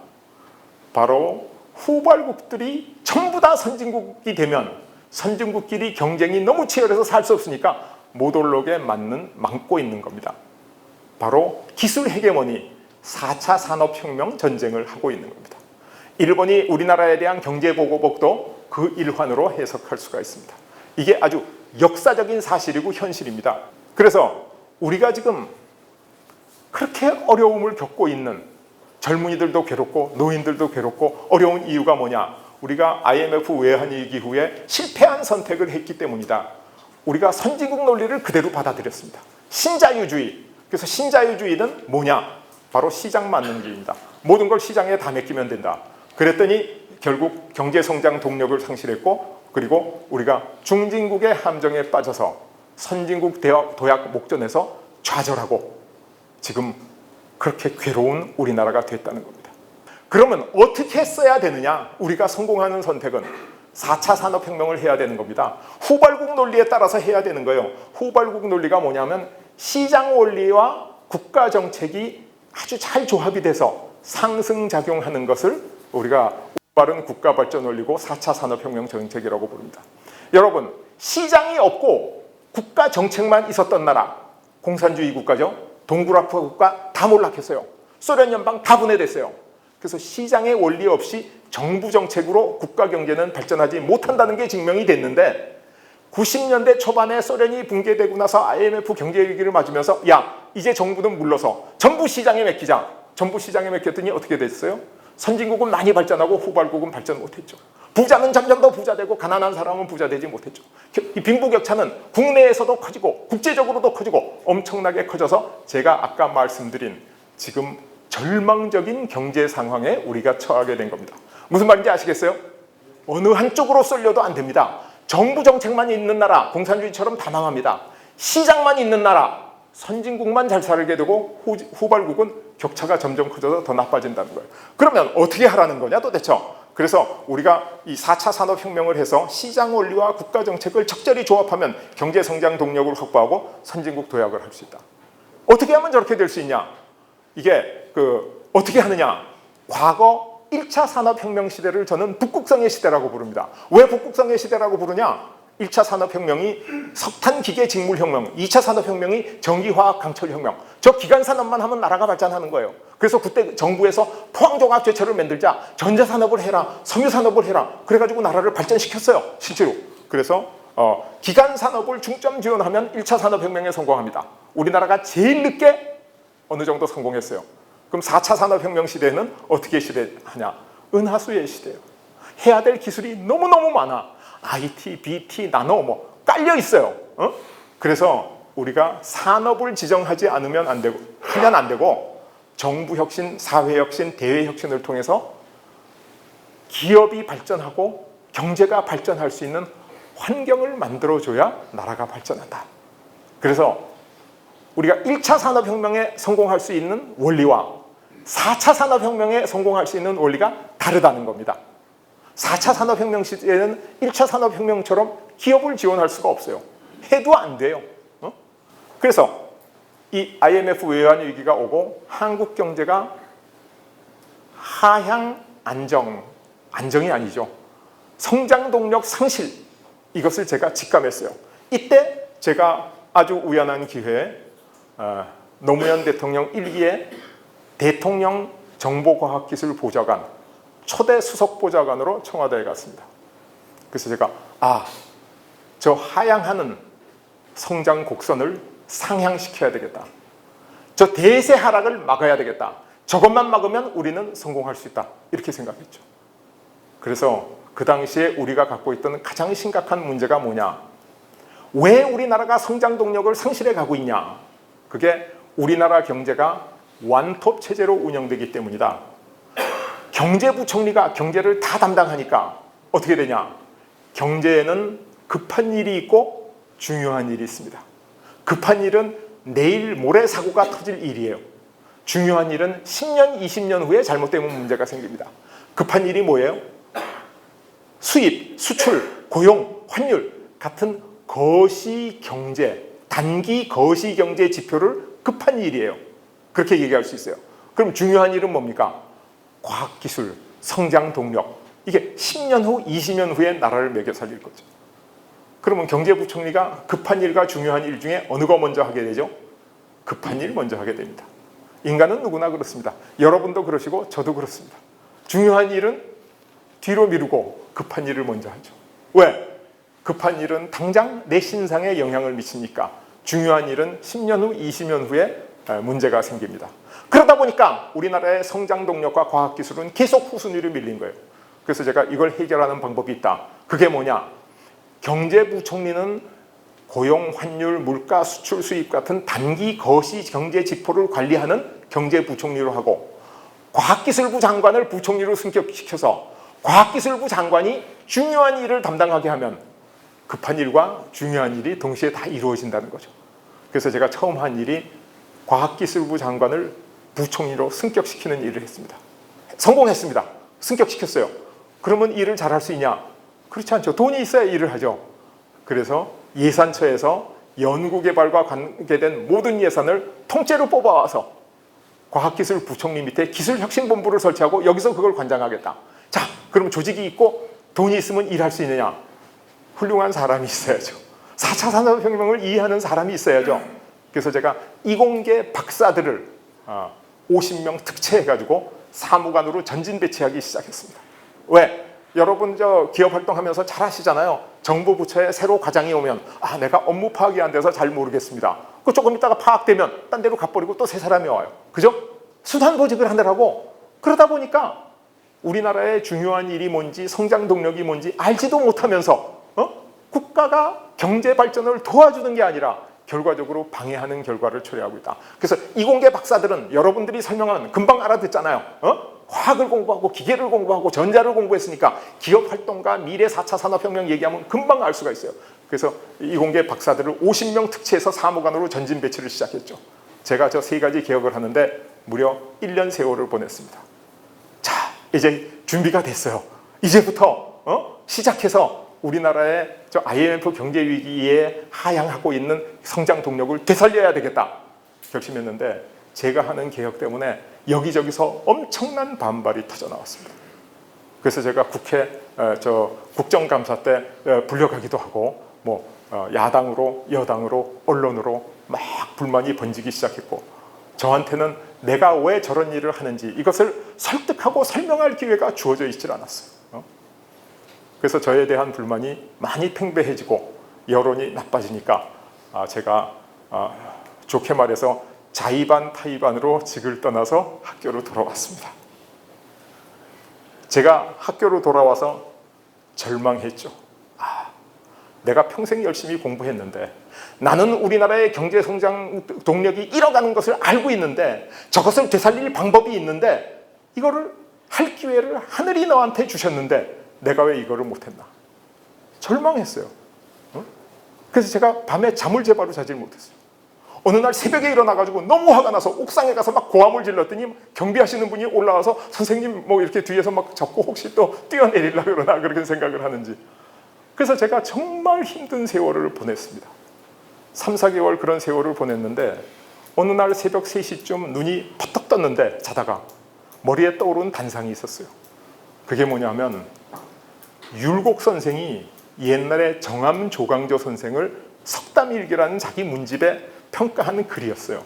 바로 후발국들이 전부 다 선진국이 되면 선진국끼리 경쟁이 너무 치열해서 살 수 없으니까 모돌록에 막고 있는 겁니다. 바로 기술 헤게모니 4차 산업혁명 전쟁을 하고 있는 겁니다. 일본이 우리나라에 대한 경제보고복도 그 일환으로 해석할 수가 있습니다. 이게 아주 역사적인 사실이고 현실입니다. 그래서 우리가 지금 그렇게 어려움을 겪고 있는 젊은이들도 괴롭고 노인들도 괴롭고 어려운 이유가 뭐냐? 우리가 IMF 외환위기 후에 실패한 선택을 했기 때문이다. 우리가 선진국 논리를 그대로 받아들였습니다. 신자유주의. 그래서 신자유주의는 뭐냐? 바로 시장 만능주의입니다. 모든 걸 시장에 다 맡기면 된다. 그랬더니 결국 경제성장 동력을 상실했고 그리고 우리가 중진국의 함정에 빠져서 선진국 도약 목전에서 좌절하고 지금 그렇게 괴로운 우리나라가 됐다는 겁니다. 그러면 어떻게 했어야 되느냐? 우리가 성공하는 선택은 4차 산업혁명을 해야 되는 겁니다. 후발국 논리에 따라서 해야 되는 거예요. 후발국 논리가 뭐냐면 시장 원리와 국가 정책이 아주 잘 조합이 돼서 상승작용하는 것을 우리가 올바른 국가 발전 원리고 4차 산업혁명 정책이라고 부릅니다. 여러분, 시장이 없고 국가 정책만 있었던 나라, 공산주의 국가죠. 동구라프 국가 다 몰락했어요. 소련 연방 다 분해됐어요. 그래서 시장의 원리 없이 정부 정책으로 국가 경제는 발전하지 못한다는 게 증명이 됐는데 90년대 초반에 소련이 붕괴되고 나서 IMF 경제 위기를 맞으면서 야 이제 정부는 물러서 전부 시장에 맡기자. 전부 시장에 맡겼더니 어떻게 됐어요? 선진국은 많이 발전하고 후발국은 발전 못했죠. 부자는 점점 더 부자되고 가난한 사람은 부자되지 못했죠. 이 빈부격차는 국내에서도 커지고 국제적으로도 커지고 엄청나게 커져서 제가 아까 말씀드린 지금 절망적인 경제 상황에 우리가 처하게 된 겁니다. 무슨 말인지 아시겠어요? 어느 한쪽으로 쏠려도 안 됩니다. 정부 정책만 있는 나라 공산주의처럼 다 망합니다. 시장만 있는 나라 선진국만 잘 살게 되고 후발국은 격차가 점점 커져서 더 나빠진다는 거예요. 그러면 어떻게 하라는 거냐 도대체? 그래서 우리가 이 4차 산업혁명을 해서 시장 원리와 국가 정책을 적절히 조합하면 경제 성장 동력을 확보하고 선진국 도약을 할 수 있다. 어떻게 하면 저렇게 될 수 있냐? 이게 어떻게 하느냐? 과거 1차 산업혁명 시대를 저는 북극성의 시대라고 부릅니다. 왜 북극성의 시대라고 부르냐? 1차 산업혁명이 석탄기계 직물혁명, 2차 산업혁명이 전기화학 강철혁명. 저 기간산업만 하면 나라가 발전하는 거예요. 그래서 그때 정부에서 포항종합 제철을 만들자, 전자산업을 해라, 섬유산업을 해라. 그래가지고 나라를 발전시켰어요, 실제로. 그래서 기간산업을 중점 지원하면 1차 산업혁명에 성공합니다. 우리나라가 제일 늦게 어느 정도 성공했어요. 그럼 4차 산업혁명 시대는 어떻게 시대하냐? 은하수의 시대예요. 해야 될 기술이 너무너무 많아. IT, BT, 나노 뭐 깔려 있어요. 그래서 우리가 산업을 지정하지 않으면 안 되고 하면 안 되고 정부 혁신, 사회 혁신, 대외 혁신을 통해서 기업이 발전하고 경제가 발전할 수 있는 환경을 만들어줘야 나라가 발전한다. 그래서 우리가 1차 산업혁명에 성공할 수 있는 원리와 4차 산업혁명에 성공할 수 있는 원리가 다르다는 겁니다. 4차 산업혁명 시대에는 1차 산업혁명처럼 기업을 지원할 수가 없어요. 해도 안 돼요. 그래서 이 IMF 외환 위기가 오고 한국 경제가 하향 안정이 아니죠. 성장 동력 상실, 이것을 제가 직감했어요. 이때 제가 아주 우연한 기회에 노무현 대통령 1기의 대통령 정보과학기술보좌관 초대 수석보좌관으로 청와대에 갔습니다. 그래서 제가 저 하향하는 성장 곡선을 상향시켜야 되겠다. 저 대세 하락을 막아야 되겠다. 저것만 막으면 우리는 성공할 수 있다. 이렇게 생각했죠. 그래서 그 당시에 우리가 갖고 있던 가장 심각한 문제가 뭐냐? 왜 우리나라가 성장 동력을 상실해 가고 있냐? 그게 우리나라 경제가 원톱 체제로 운영되기 때문이다. 경제부총리가 경제를 다 담당하니까 어떻게 되냐? 경제에는 급한 일이 있고 중요한 일이 있습니다. 급한 일은 내일 모레 사고가 터질 일이에요. 중요한 일은 10년, 20년 후에 잘못되면 문제가 생깁니다. 급한 일이 뭐예요? 수입, 수출, 고용, 환율 같은 거시경제, 단기 거시경제 지표를 급한 일이에요. 그렇게 얘기할 수 있어요. 그럼 중요한 일은 뭡니까? 과학기술, 성장 동력. 이게 10년 후, 20년 후에 나라를 먹여 살릴 거죠. 그러면 경제부총리가 급한 일과 중요한 일 중에 어느 거 먼저 하게 되죠? 급한 일 먼저 하게 됩니다. 인간은 누구나 그렇습니다. 여러분도 그러시고 저도 그렇습니다. 중요한 일은 뒤로 미루고 급한 일을 먼저 하죠. 왜? 급한 일은 당장 내 신상에 영향을 미치니까 중요한 일은 10년 후, 20년 후에 문제가 생깁니다. 그러다 보니까 우리나라의 성장 동력과 과학기술은 계속 후순위로 밀린 거예요. 그래서 제가 이걸 해결하는 방법이 있다. 그게 뭐냐? 경제부총리는 고용, 환율, 물가, 수출, 수입 같은 단기 거시 경제 지표를 관리하는 경제부총리로 하고 과학기술부 장관을 부총리로 승격시켜서 과학기술부 장관이 중요한 일을 담당하게 하면 급한 일과 중요한 일이 동시에 다 이루어진다는 거죠. 그래서 제가 처음 한 일이 과학기술부 장관을 부총리로 승격시키는 일을 했습니다. 성공했습니다. 승격시켰어요. 그러면 일을 잘할 수 있냐? 그렇지 않죠. 돈이 있어야 일을 하죠. 그래서 예산처에서 연구개발과 관계된 모든 예산을 통째로 뽑아와서 과학기술부총리 밑에 기술혁신본부를 설치하고 여기서 그걸 관장하겠다. 자, 그럼 조직이 있고 돈이 있으면 일할 수 있느냐? 훌륭한 사람이 있어야죠. 4차 산업혁명을 이해하는 사람이 있어야죠. 그래서 제가 이공계 박사들을 50명 특채해가지고 사무관으로 전진 배치하기 시작했습니다. 왜? 여러분 기업 활동하면서 잘 아시잖아요. 정부 부처에 새로 과장이 오면 내가 업무 파악이 안 돼서 잘 모르겠습니다. 그 조금 있다가 파악되면 딴 데로 가버리고 또 새 사람이 와요. 그죠? 순환 보직을 하느라고. 그러다 보니까 우리나라의 중요한 일이 뭔지 성장 동력이 뭔지 알지도 못하면서 국가가 경제 발전을 도와주는 게 아니라 결과적으로 방해하는 결과를 초래하고 있다. 그래서 이공계 박사들은 여러분들이 설명하면 금방 알아듣잖아요. 화학을 공부하고 기계를 공부하고 전자를 공부했으니까 기업 활동과 미래 4차 산업혁명 얘기하면 금방 알 수가 있어요. 그래서 이공계 박사들을 50명 특채해서 사무관으로 전진 배치를 시작했죠. 제가 저 3가지 개혁을 하는데 무려 1년 세월을 보냈습니다. 자, 이제 준비가 됐어요. 이제부터 시작해서 우리나라의 IMF 경제 위기에 하향하고 있는 성장 동력을 되살려야 되겠다 결심했는데, 제가 하는 개혁 때문에 여기저기서 엄청난 반발이 터져 나왔습니다. 그래서 제가 국회 국정감사 때 불려가기도 하고 야당으로 여당으로 언론으로 막 불만이 번지기 시작했고, 저한테는 내가 왜 저런 일을 하는지 이것을 설득하고 설명할 기회가 주어져 있질 않았어요. 그래서 저에 대한 불만이 많이 팽배해지고 여론이 나빠지니까 제가 좋게 말해서 자의반 타의반으로 직을 떠나서 학교로 돌아왔습니다. 제가 학교로 돌아와서 절망했죠. 내가 평생 열심히 공부했는데, 나는 우리나라의 경제 성장 동력이 잃어가는 것을 알고 있는데, 저것을 되살릴 방법이 있는데 이거를 할 기회를 하늘이 너한테 주셨는데 내가 왜 이거를 못했나. 절망했어요. 그래서 제가 밤에 잠을 제바로 자질 못했어요. 어느 날 새벽에 일어나가지고 너무 화가 나서 옥상에 가서 막 고함을 질렀더니 경비하시는 분이 올라와서 선생님 이렇게 뒤에서 막 잡고 혹시 또 뛰어내리려고 그러나 그렇게 생각을 하는지. 그래서 제가 정말 힘든 세월을 보냈습니다. 3, 4개월 그런 세월을 보냈는데, 어느 날 새벽 3시쯤 눈이 퍼떡 떴는데 자다가 머리에 떠오른 단상이 있었어요. 그게 뭐냐면 율곡 선생이 옛날에 정암 조광조 선생을 석담일기라는 자기 문집에 평가하는 글이었어요.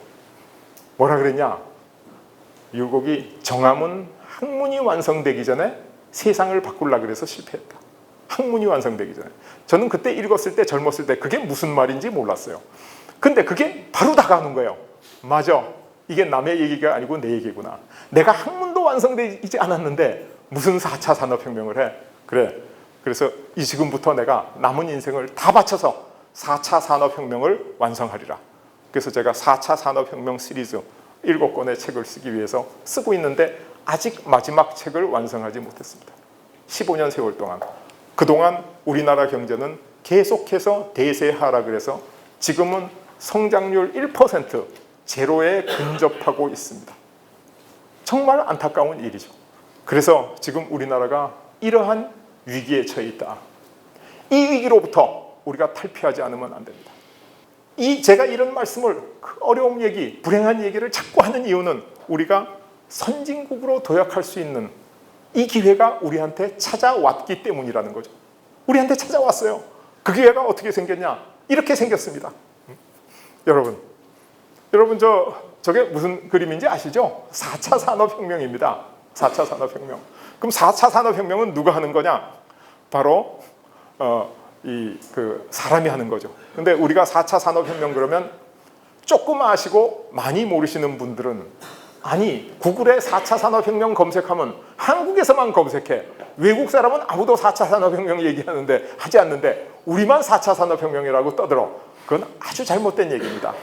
뭐라 그랬냐? 율곡이 정암은 학문이 완성되기 전에 세상을 바꾸려고 그래서 실패했다. 학문이 완성되기 전에. 저는 그때 읽었을 때, 젊었을 때 그게 무슨 말인지 몰랐어요. 근데 그게 바로 다가오는 거예요. 맞아. 이게 남의 얘기가 아니고 내 얘기구나. 내가 학문도 완성되지 않았는데 무슨 4차 산업혁명을 해. 그래. 그래서 지금부터 내가 남은 인생을 다 바쳐서 4차 산업혁명을 완성하리라. 그래서 제가 4차 산업혁명 시리즈 7권의 책을 쓰기 위해서 쓰고 있는데 아직 마지막 책을 완성하지 못했습니다. 15년 세월 동안. 그동안 우리나라 경제는 계속해서 대세 하락을 해서 지금은 성장률 1%, 제로에 근접하고 있습니다. 정말 안타까운 일이죠. 그래서 지금 우리나라가 이러한 위기에 처해 있다. 이 위기로부터 우리가 탈피하지 않으면 안 됩니다. 제가 이런 말씀을, 그 어려운 얘기, 불행한 얘기를 자꾸 하는 이유는 우리가 선진국으로 도약할 수 있는 이 기회가 우리한테 찾아왔기 때문이라는 거죠. 우리한테 찾아왔어요. 그 기회가 어떻게 생겼냐? 이렇게 생겼습니다. 여러분 저게 무슨 그림인지 아시죠? 4차 산업혁명입니다. 4차 산업혁명. 그럼 4차 산업혁명은 누가 하는 거냐? 바로 사람이 하는 거죠. 근데 우리가 4차 산업혁명 그러면 조금 아시고 많이 모르시는 분들은, 아니 구글에 4차 산업혁명 검색하면 한국에서만 검색해. 외국 사람은 아무도 4차 산업혁명 얘기하는데 하지 않는데 우리만 4차 산업혁명이라고 떠들어. 그건 아주 잘못된 얘기입니다.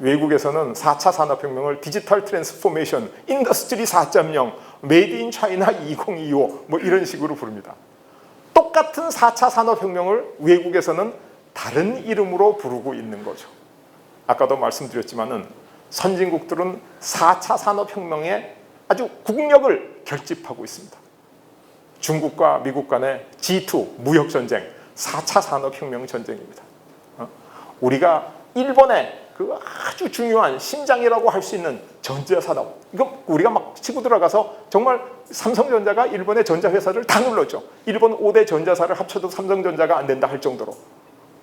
외국에서는 4차 산업혁명을 디지털 트랜스포메이션, 인더스트리 4.0, 메이드 인 차이나 2025 이런 식으로 부릅니다. 똑같은 4차 산업혁명을 외국에서는 다른 이름으로 부르고 있는 거죠. 아까도 말씀드렸지만은 선진국들은 4차 산업혁명에 아주 국력을 결집하고 있습니다. 중국과 미국 간의 G2 무역전쟁, 4차 산업혁명 전쟁입니다. 우리가 일본의 그 아주 중요한 심장이라고 할 수 있는 전자산업, 이거 우리가 막 치고 들어가서 정말 삼성전자가 일본의 전자회사를 다 눌렀죠. 일본 5대 전자사를 합쳐도 삼성전자가 안 된다 할 정도로.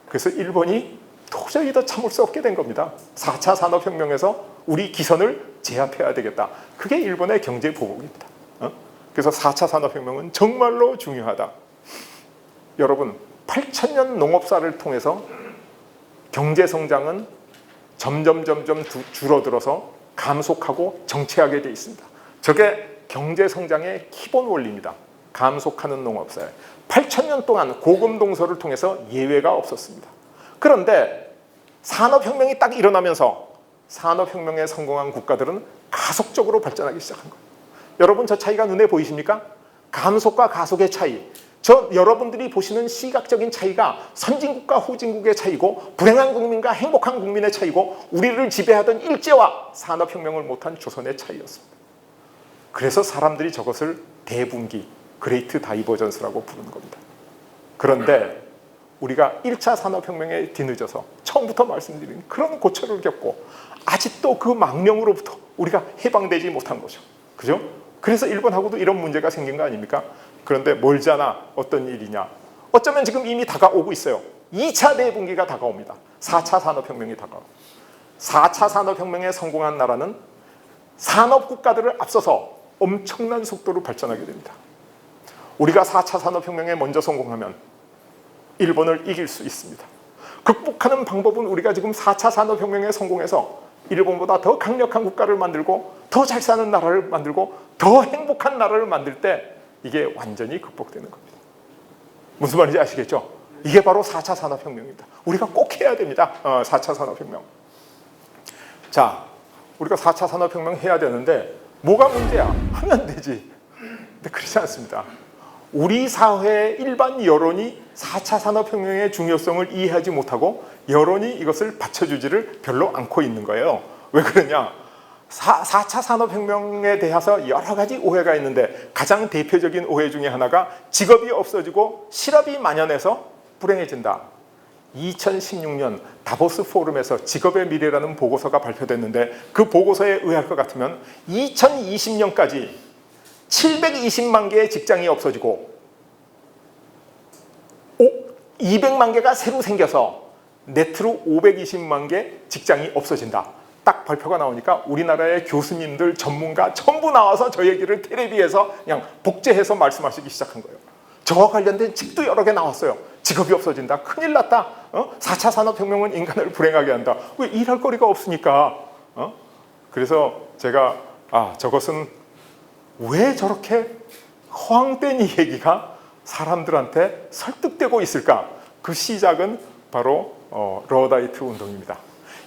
그래서 일본이 도저히 더 참을 수 없게 된 겁니다. 4차 산업혁명에서 우리 기선을 제압해야 되겠다. 그게 일본의 경제 보복입니다. 그래서 4차 산업혁명은 정말로 중요하다. 여러분, 8,000년 농업사를 통해서 경제성장은 점점 줄어들어서 감속하고 정체하게 돼 있습니다. 저게 경제성장의 기본 원리입니다. 감속하는 농업사에 8,000년 동안 고금동서를 통해서 예외가 없었습니다. 그런데 산업혁명이 딱 일어나면서 산업혁명에 성공한 국가들은 가속적으로 발전하기 시작한 거예요. 여러분, 저 차이가 눈에 보이십니까? 감속과 가속의 차이. 저 여러분들이 보시는 시각적인 차이가 선진국과 후진국의 차이고, 불행한 국민과 행복한 국민의 차이고, 우리를 지배하던 일제와 산업혁명을 못한 조선의 차이였습니다. 그래서 사람들이 저것을 대분기, 그레이트 다이버전스라고 부르는 겁니다. 그런데 우리가 1차 산업혁명에 뒤늦어서 처음부터 말씀드린 그런 고초를 겪고 아직도 그 망명으로부터 우리가 해방되지 못한 거죠. 그죠? 그래서 일본하고도 이런 문제가 생긴 거 아닙니까? 그런데 멀지 않아 어떤 일이냐? 어쩌면 지금 이미 다가오고 있어요. 2차 대분기가 다가옵니다. 4차 산업혁명이 다가옵니다. 4차 산업혁명에 성공한 나라는 산업국가들을 앞서서 엄청난 속도로 발전하게 됩니다. 우리가 4차 산업혁명에 먼저 성공하면 일본을 이길 수 있습니다. 극복하는 방법은 우리가 지금 4차 산업혁명에 성공해서 일본보다 더 강력한 국가를 만들고 더 잘 사는 나라를 만들고 더 행복한 나라를 만들 때 이게 완전히 극복되는 겁니다. 무슨 말인지 아시겠죠? 이게 바로 4차 산업혁명입니다. 우리가 꼭 해야 됩니다. 4차 산업혁명. 자, 우리가 4차 산업혁명 해야 되는데 뭐가 문제야? 하면 되지. 근데 그렇지 않습니다. 우리 사회의 일반 여론이 4차 산업혁명의 중요성을 이해하지 못하고 여론이 이것을 받쳐주지를 별로 않고 있는 거예요. 왜 그러냐? 4차 산업혁명에 대해서 여러 가지 오해가 있는데 가장 대표적인 오해 중에 하나가 직업이 없어지고 실업이 만연해서 불행해진다. 2016년 다보스 포럼에서 직업의 미래라는 보고서가 발표됐는데 그 보고서에 의할 것 같으면 2020년까지 720만 개의 직장이 없어지고 200만 개가 새로 생겨서 네트로 520만 개 직장이 없어진다. 딱 발표가 나오니까 우리나라의 교수님들, 전문가 전부 나와서 저 얘기를 텔레비에서 그냥 복제해서 말씀하시기 시작한 거예요. 저와 관련된 책도 여러 개 나왔어요. 직업이 없어진다. 큰일 났다. 4차 산업혁명은 인간을 불행하게 한다. 왜 일할 거리가 없으니까. 그래서 제가 저것은 왜 저렇게 허황된 이 얘기가 사람들한테 설득되고 있을까? 그 시작은 바로 러다이트 운동입니다.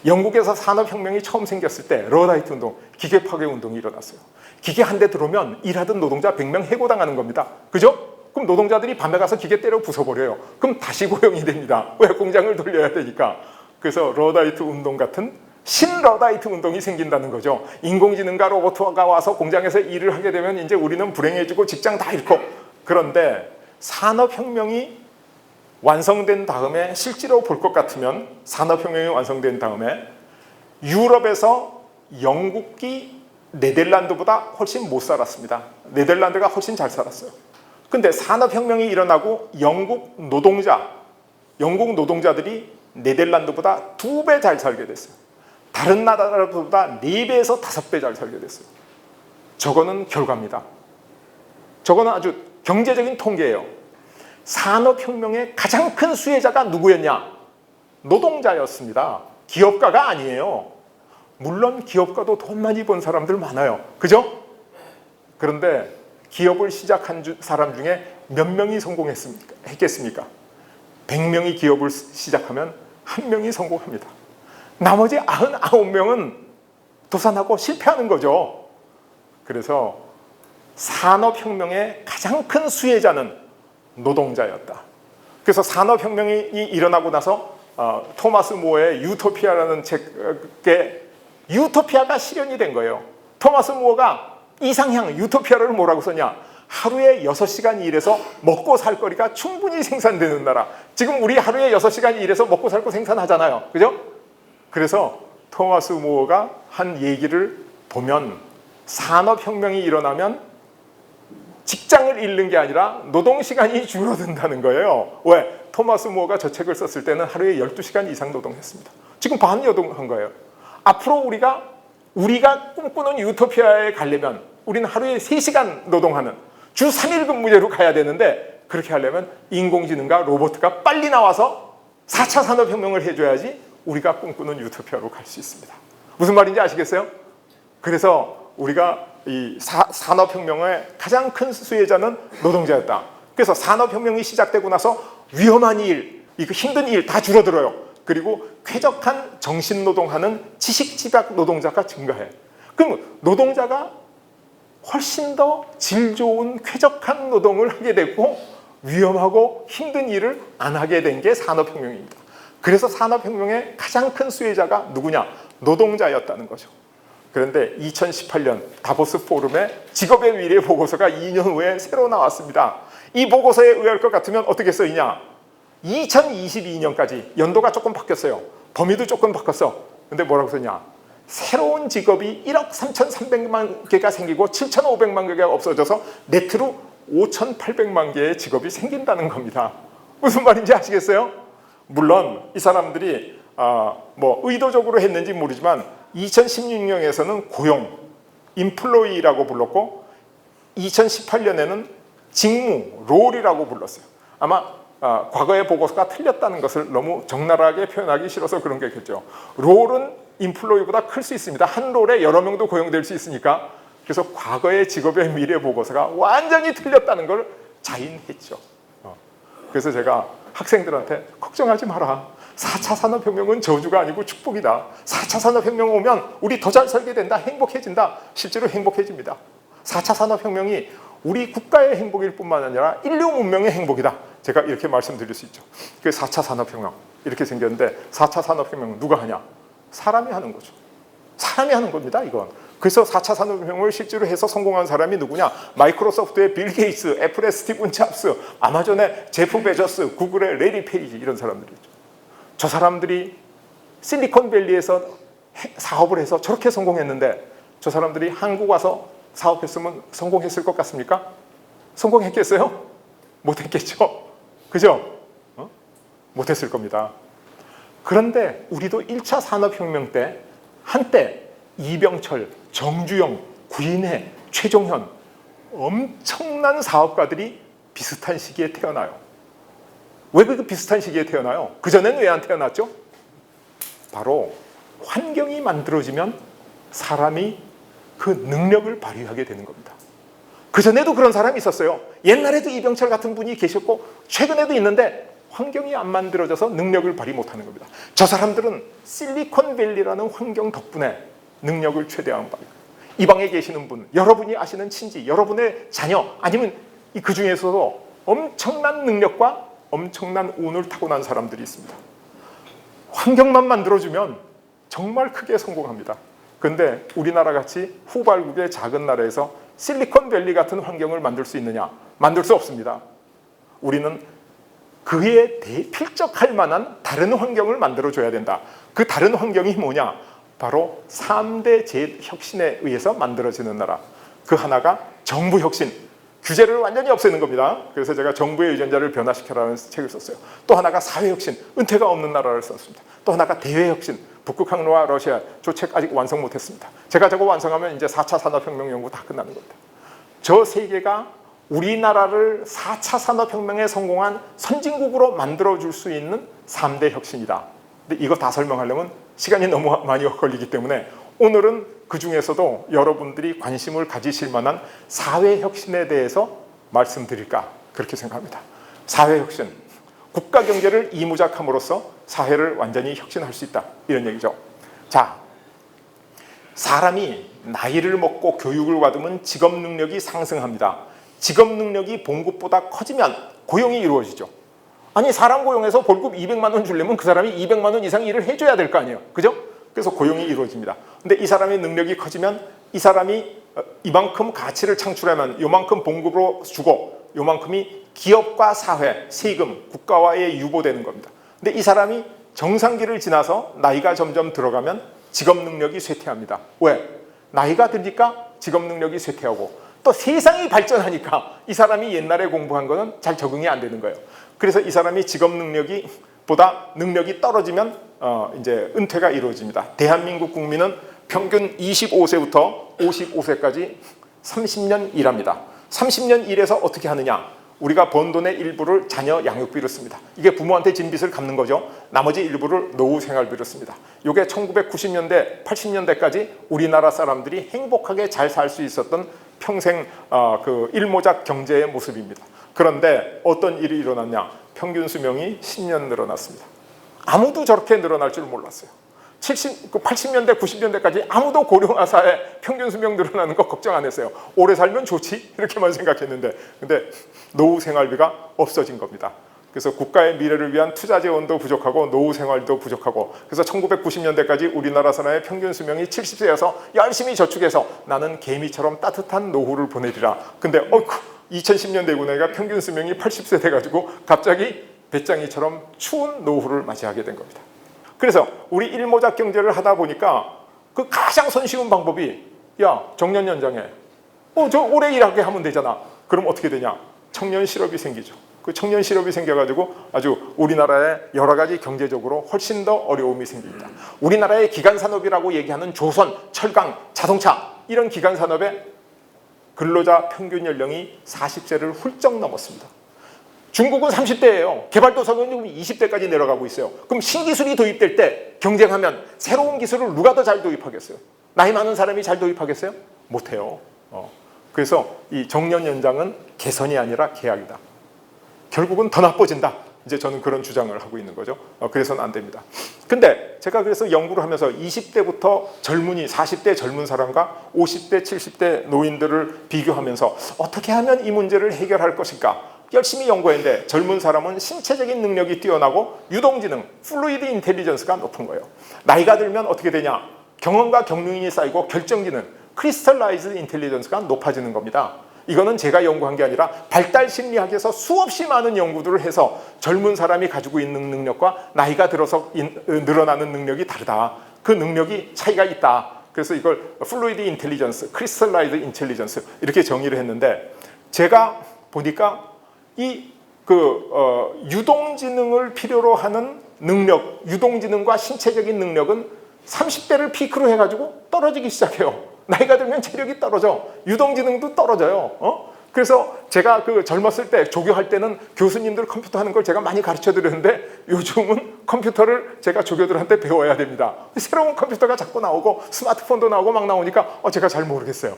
영국에서 산업혁명이 처음 생겼을 때 러다이트 운동, 기계 파괴 운동이 일어났어요. 기계 한 대 들어오면 일하던 노동자 100명 해고당하는 겁니다. 그죠? 그럼 노동자들이 밤에 가서 기계 때려 부숴버려요. 그럼 다시 고용이 됩니다. 왜? 공장을 돌려야 되니까. 그래서 러다이트 운동 같은 신러다이트 운동이 생긴다는 거죠. 인공지능과 로봇가 와서 공장에서 일을 하게 되면 이제 우리는 불행해지고 직장 다 잃고. 그런데 산업혁명이 완성된 다음에 실제로 볼 것 같으면 산업혁명이 완성된 다음에 유럽에서 영국이 네덜란드보다 훨씬 못 살았습니다. 네덜란드가 훨씬 잘 살았어요. 근데 산업혁명이 일어나고 영국 노동자들이 네덜란드보다 2배 잘 살게 됐어요. 다른 나라보다 4배에서 5배 잘 살게 됐어요. 저거는 결과입니다. 저거는 아주 경제적인 통계예요. 산업혁명의 가장 큰 수혜자가 누구였냐? 노동자였습니다. 기업가가 아니에요. 물론 기업가도 돈 많이 번 사람들 많아요. 그죠? 그런데 기업을 시작한 사람 중에 몇 명이 성공했겠습니까? 100명이 기업을 시작하면 1명이 성공합니다. 나머지 99명은 도산하고 실패하는 거죠. 그래서 산업혁명의 가장 큰 수혜자는 노동자였다. 그래서 산업혁명이 일어나고 나서 토마스 모어의 유토피아라는 책에 유토피아가 실현이 된 거예요. 토마스 모어가 이상향 유토피아를 뭐라고 썼냐? 하루에 6시간 일해서 먹고 살 거리가 충분히 생산되는 나라. 지금 우리 하루에 6시간 일해서 먹고 살고 생산하잖아요. 그죠? 그래서 토마스 모어가 한 얘기를 보면 산업혁명이 일어나면 직장을 잃는 게 아니라 노동시간이 줄어든다는 거예요. 왜? 토마스 무어가 저 책을 썼을 때는 하루에 12시간 이상 노동했습니다. 지금 반 노동한 거예요. 앞으로 우리가 꿈꾸는 유토피아에 가려면 우리는 하루에 3시간 노동하는 주 3일 근무제로 가야 되는데, 그렇게 하려면 인공지능과 로봇가 빨리 나와서 4차 산업혁명을 해줘야지 우리가 꿈꾸는 유토피아로 갈 수 있습니다. 무슨 말인지 아시겠어요? 그래서 우리가 이 산업혁명의 가장 큰 수혜자는 노동자였다. 그래서 산업혁명이 시작되고 나서 위험한 일, 이거 힘든 일 다 줄어들어요. 그리고 쾌적한 정신노동하는 지식집약 노동자가 증가해. 그럼 노동자가 훨씬 더 질 좋은 쾌적한 노동을 하게 되고 위험하고 힘든 일을 안 하게 된 게 산업혁명입니다. 그래서 산업혁명의 가장 큰 수혜자가 누구냐? 노동자였다는 거죠. 그런데 2018년 다보스 포럼의 직업의 미래 보고서가 2년 후에 새로 나왔습니다. 이 보고서에 의할 것 같으면 어떻게 써있냐? 2022년까지 연도가 조금 바뀌었어요. 범위도 조금 바뀌었어. 근데 뭐라고 썼냐? 새로운 직업이 1억 3,300만 개가 생기고 7,500만 개가 없어져서 네트로 5,800만 개의 직업이 생긴다는 겁니다. 무슨 말인지 아시겠어요? 물론 이 사람들이 뭐 의도적으로 했는지 모르지만 2016년에서는 고용, 인플로이라고 불렀고 2018년에는 직무, 롤이라고 불렀어요. 아마 과거의 보고서가 틀렸다는 것을 너무 적나라하게 표현하기 싫어서 그런 거겠죠. 롤은 인플로이보다 클 수 있습니다. 한 롤에 여러 명도 고용될 수 있으니까. 그래서 과거의 직업의 미래 보고서가 완전히 틀렸다는 걸 자인했죠. 그래서 제가 학생들한테 걱정하지 마라. 4차 산업혁명은 저주가 아니고 축복이다. 4차 산업혁명 오면 우리 더 잘 살게 된다. 행복해진다. 실제로 행복해집니다. 4차 산업혁명이 우리 국가의 행복일 뿐만 아니라 인류 문명의 행복이다. 제가 이렇게 말씀드릴 수 있죠. 그 4차 산업혁명 이렇게 생겼는데 4차 산업혁명 누가 하냐? 사람이 하는 거죠. 사람이 하는 겁니다. 이건. 그래서 4차 산업혁명을 실제로 해서 성공한 사람이 누구냐? 마이크로소프트의 빌 게이츠, 애플의 스티븐 잡스, 아마존의 제프 베조스, 구글의 레리 페이지 이런 사람들이죠. 저 사람들이 실리콘밸리에서 사업을 해서 저렇게 성공했는데 저 사람들이 한국 와서 사업했으면 성공했을 것 같습니까? 성공했겠어요? 못했겠죠? 그죠? 못했을 겁니다. 그런데 우리도 1차 산업혁명 때 한때 이병철, 정주영, 구인회, 최종현 엄청난 사업가들이 비슷한 시기에 태어나요. 왜 그 비슷한 시기에 태어나요? 그전에는 왜 안 태어났죠? 바로 환경이 만들어지면 사람이 그 능력을 발휘하게 되는 겁니다. 그전에도 그런 사람이 있었어요. 옛날에도 이병철 같은 분이 계셨고 최근에도 있는데 환경이 안 만들어져서 능력을 발휘 못하는 겁니다. 저 사람들은 실리콘밸리라는 환경 덕분에 능력을 최대한 발휘. 이 방에 계시는 분, 여러분이 아시는 친지, 여러분의 자녀, 아니면 그 중에서도 엄청난 능력과 엄청난 운을 타고난 사람들이 있습니다. 환경만 만들어주면 정말 크게 성공합니다. 그런데 우리나라 같이 후발국의 작은 나라에서 실리콘밸리 같은 환경을 만들 수 있느냐? 만들 수 없습니다. 우리는 그에 필적할 만한 다른 환경을 만들어줘야 된다. 그 다른 환경이 뭐냐? 바로 3대 재혁신에 의해서 만들어지는 나라. 그 하나가 정부혁신, 규제를 완전히 없애는 겁니다. 그래서 제가 정부의 의존자를 변화시켜라는 책을 썼어요. 또 하나가 사회혁신, 은퇴가 없는 나라를 썼습니다. 또 하나가 대외혁신, 북극 항로와 러시아. 저 책 아직 완성 못했습니다. 제가 저거 완성하면 이제 4차 산업혁명 연구 다 끝나는 겁니다. 저 세 개가 우리나라를 4차 산업혁명에 성공한 선진국으로 만들어줄 수 있는 3대 혁신이다. 근데 이거 다 설명하려면 시간이 너무 많이 걸리기 때문에 오늘은 그 중에서도 여러분들이 관심을 가지실 만한 사회혁신에 대해서 말씀드릴까 그렇게 생각합니다. 사회혁신, 국가 경제를 이무작함으로써 사회를 완전히 혁신할 수 있다 이런 얘기죠. 자, 사람이 나이를 먹고 교육을 받으면 직업 능력이 상승합니다. 직업 능력이 봉급보다 커지면 고용이 이루어지죠. 아니 사람 고용해서 월급 200만 원 주려면 그 사람이 200만 원 이상 일을 해줘야 될 거 아니에요. 그죠? 그래서 고용이 이루어집니다. 근데 이 사람의 능력이 커지면 이 사람이 이만큼 가치를 창출하면 요만큼 봉급으로 주고 요만큼이 기업과 사회, 세금, 국가와의 유보되는 겁니다. 근데 이 사람이 정상기를 지나서 나이가 점점 들어가면 직업 능력이 쇠퇴합니다. 왜? 나이가 드니까 직업 능력이 쇠퇴하고 또 세상이 발전하니까 이 사람이 옛날에 공부한 거는 잘 적응이 안 되는 거예요. 그래서 이 사람이 직업 능력이 보다 능력이 떨어지면 이제 은퇴가 이루어집니다. 대한민국 국민은 평균 25세부터 55세까지 30년 일합니다. 30년 일해서 어떻게 하느냐? 우리가 번 돈의 일부를 자녀 양육비로 씁니다. 이게 부모한테 진 빚을 갚는 거죠. 나머지 일부를 노후 생활비로 씁니다. 이게 1990년대, 80년대까지 우리나라 사람들이 행복하게 잘 살 수 있었던 평생 그 일모작 경제의 모습입니다. 그런데 어떤 일이 일어났냐? 평균 수명이 10년 늘어났습니다. 아무도 저렇게 늘어날 줄 몰랐어요. 80년대, 90년대까지 아무도 고령화사회 평균 수명 늘어나는 거 걱정 안 했어요. 오래 살면 좋지 이렇게만 생각했는데, 근데 노후 생활비가 없어진 겁니다. 그래서 국가의 미래를 위한 투자 재원도 부족하고 노후 생활도 부족하고, 그래서 1990년대까지 우리나라 사람의 평균 수명이 70세여서 열심히 저축해서 나는 개미처럼 따뜻한 노후를 보내리라. 근데 2010년 되고 나니까 평균 수명이 80세 돼가지고 갑자기 배짱이처럼 추운 노후를 맞이하게 된 겁니다. 그래서 우리 일모작 경제를 하다 보니까 그 가장 손쉬운 방법이, 야, 정년 연장해. 저 오래 일하게 하면 되잖아. 그럼 어떻게 되냐? 청년 실업이 생기죠. 그 청년 실업이 생겨가지고 아주 우리나라의 여러 가지 경제적으로 훨씬 더 어려움이 생깁니다. 우리나라의 기간 산업이라고 얘기하는 조선, 철강, 자동차 이런 기간 산업의 근로자 평균 연령이 40세를 훌쩍 넘었습니다. 중국은 30대예요. 개발도상은 20대까지 내려가고 있어요. 그럼 신기술이 도입될 때 경쟁하면 새로운 기술을 누가 더 잘 도입하겠어요? 나이 많은 사람이 잘 도입하겠어요? 못해요. 그래서 이 정년 연장은 개선이 아니라 계약이다. 결국은 더 나빠진다. 이제 저는 그런 주장을 하고 있는 거죠. 그래서는 안 됩니다. 근데 제가 그래서 연구를 하면서 20대부터 젊은이, 40대 젊은 사람과 50대, 70대 노인들을 비교하면서 어떻게 하면 이 문제를 해결할 것인가 열심히 연구했는데, 젊은 사람은 신체적인 능력이 뛰어나고 유동지능, 플루이드 인텔리전스가 높은 거예요. 나이가 들면 어떻게 되냐? 경험과 경륜이 쌓이고 결정지능, 크리스탈라이즈드 인텔리전스가 높아지는 겁니다. 이거는 제가 연구한 게 아니라 발달심리학에서 수없이 많은 연구들을 해서 젊은 사람이 가지고 있는 능력과 나이가 들어서 늘어나는 능력이 다르다. 그 능력이 차이가 있다. 그래서 이걸 플루이드 인텔리전스, 크리스탈라이즈 인텔리전스 이렇게 정의를 했는데, 제가 보니까 이 유동지능을 필요로 하는 능력, 유동지능과 신체적인 능력은 30대를 피크로 해가지고 떨어지기 시작해요. 나이가 들면 체력이 떨어져. 유동지능도 떨어져요. 그래서 제가 젊었을 때 조교할 때는 교수님들 컴퓨터 하는 걸 제가 많이 가르쳐 드렸는데, 요즘은 컴퓨터를 제가 조교들한테 배워야 됩니다. 새로운 컴퓨터가 자꾸 나오고 스마트폰도 나오고 막 나오니까 제가 잘 모르겠어요.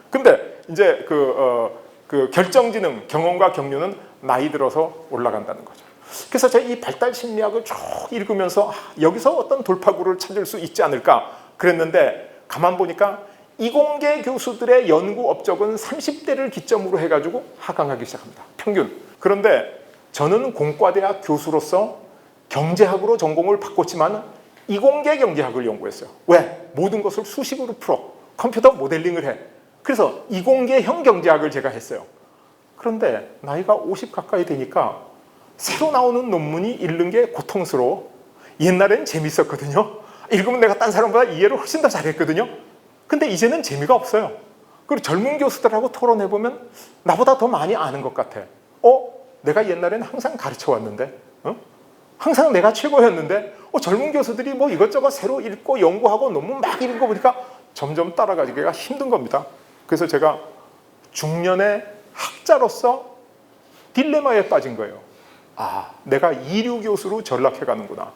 근데 이제 그 결정지능, 경험과 경륜은 나이 들어서 올라간다는 거죠. 그래서 제가 이 발달 심리학을 쭉 읽으면서 여기서 어떤 돌파구를 찾을 수 있지 않을까 그랬는데, 가만 보니까 이공계 교수들의 연구 업적은 30대를 기점으로 해가지고 하강하기 시작합니다. 평균. 그런데 저는 공과대학 교수로서 경제학으로 전공을 바꿨지만 이공계 경제학을 연구했어요. 왜? 모든 것을 수식으로 풀어. 컴퓨터 모델링을 해. 그래서 이공계형 경제학을 제가 했어요. 그런데 나이가 50 가까이 되니까 새로 나오는 논문이 읽는 게 고통스러워. 옛날엔 재밌었거든요. 읽으면 내가 딴 사람보다 이해를 훨씬 더 잘했거든요. 근데 이제는 재미가 없어요. 그리고 젊은 교수들하고 토론해보면 나보다 더 많이 아는 것 같아. 내가 옛날엔 항상 가르쳐 왔는데, 항상 내가 최고였는데, 젊은 교수들이 뭐 이것저것 새로 읽고 연구하고 논문 막 읽은 거 보니까 점점 따라가기가 힘든 겁니다. 그래서 제가 중년의 학자로서 딜레마에 빠진 거예요. 내가 이류 교수로 전락해가는구나.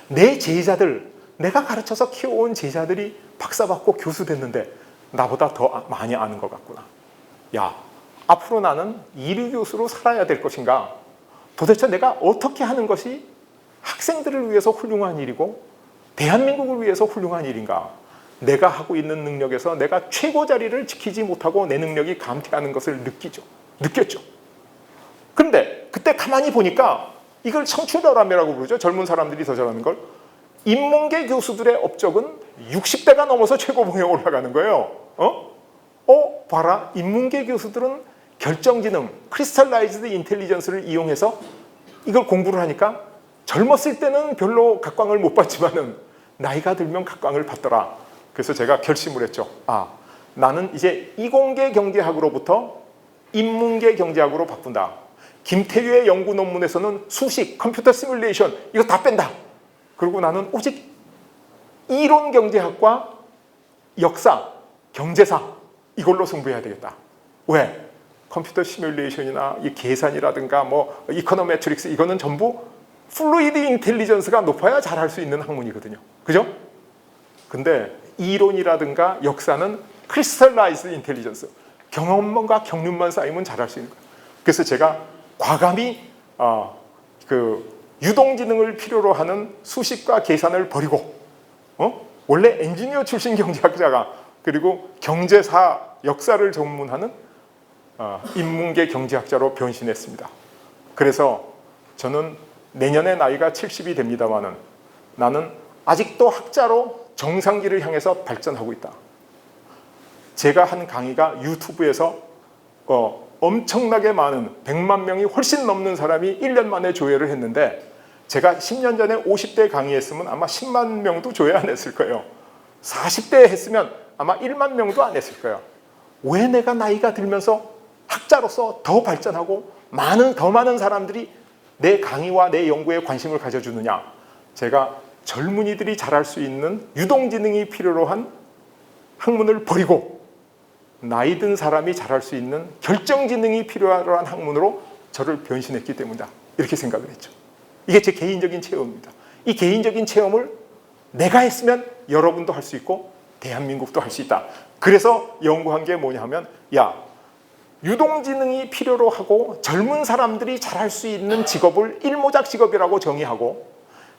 내 제자들, 내가 가르쳐서 키워온 제자들이 박사받고 교수 됐는데 나보다 더 많이 아는 것 같구나. 앞으로 나는 이류 교수로 살아야 될 것인가? 도대체 내가 어떻게 하는 것이 학생들을 위해서 훌륭한 일이고 대한민국을 위해서 훌륭한 일인가? 내가 하고 있는 능력에서 내가 최고 자리를 지키지 못하고 내 능력이 감퇴하는 것을 느꼈죠. 그런데 그때 가만히 보니까 이걸 청춘결함이라고 부르죠. 젊은 사람들이 더 잘하는 걸. 인문계 교수들의 업적은 60대가 넘어서 최고봉에 올라가는 거예요. 봐라. 인문계 교수들은 결정지능, 크리스탈라이즈드 인텔리전스를 이용해서 이걸 공부를 하니까 젊었을 때는 별로 각광을 못 받지만은 나이가 들면 각광을 받더라. 그래서 제가 결심을 했죠. 나는 이제 이공계 경제학으로부터 인문계 경제학으로 바꾼다. 김태규의 연구 논문에서는 수식, 컴퓨터 시뮬레이션 이거 다 뺀다. 그리고 나는 오직 이론 경제학과 역사, 경제사 이걸로 승부해야 되겠다. 왜? 컴퓨터 시뮬레이션이나 이 계산이라든가 뭐 이코노메트릭스 이거는 전부 플루이드 인텔리전스가 높아야 잘할 수 있는 학문이거든요. 그죠? 근데 이론이라든가 역사는 크리스탈라이즈 인텔리전스, 경험과 경륜만 쌓이면 잘할 수 있는 거예요. 그래서 제가 과감히 유동지능을 필요로 하는 수식과 계산을 버리고 원래 엔지니어 출신 경제학자가 그리고 경제사, 역사를 전문하는 인문계 경제학자로 변신했습니다. 그래서 저는 내년에 나이가 70이 됩니다만은 나는 아직도 학자로 정상기를 향해서 발전하고 있다. 제가 한 강의가 유튜브에서 엄청나게 많은 100만 명이 훨씬 넘는 사람이 1년 만에 조회를 했는데 제가 10년 전에 50대 강의했으면 아마 10만 명도 조회 안 했을 거예요. 40대 했으면 아마 1만 명도 안 했을 거예요. 왜 내가 나이가 들면서 학자로서 더 발전하고 더 많은 사람들이 내 강의와 내 연구에 관심을 가져주느냐. 제가 젊은이들이 잘할 수 있는 유동지능이 필요로 한 학문을 버리고 나이 든 사람이 잘할 수 있는 결정지능이 필요한 학문으로 저를 변신했기 때문이다. 이렇게 생각을 했죠. 이게 제 개인적인 체험입니다. 이 개인적인 체험을 내가 했으면 여러분도 할 수 있고 대한민국도 할 수 있다. 그래서 연구한 게 뭐냐 하면 유동지능이 필요로 하고 젊은 사람들이 잘할 수 있는 직업을 일모작 직업이라고 정의하고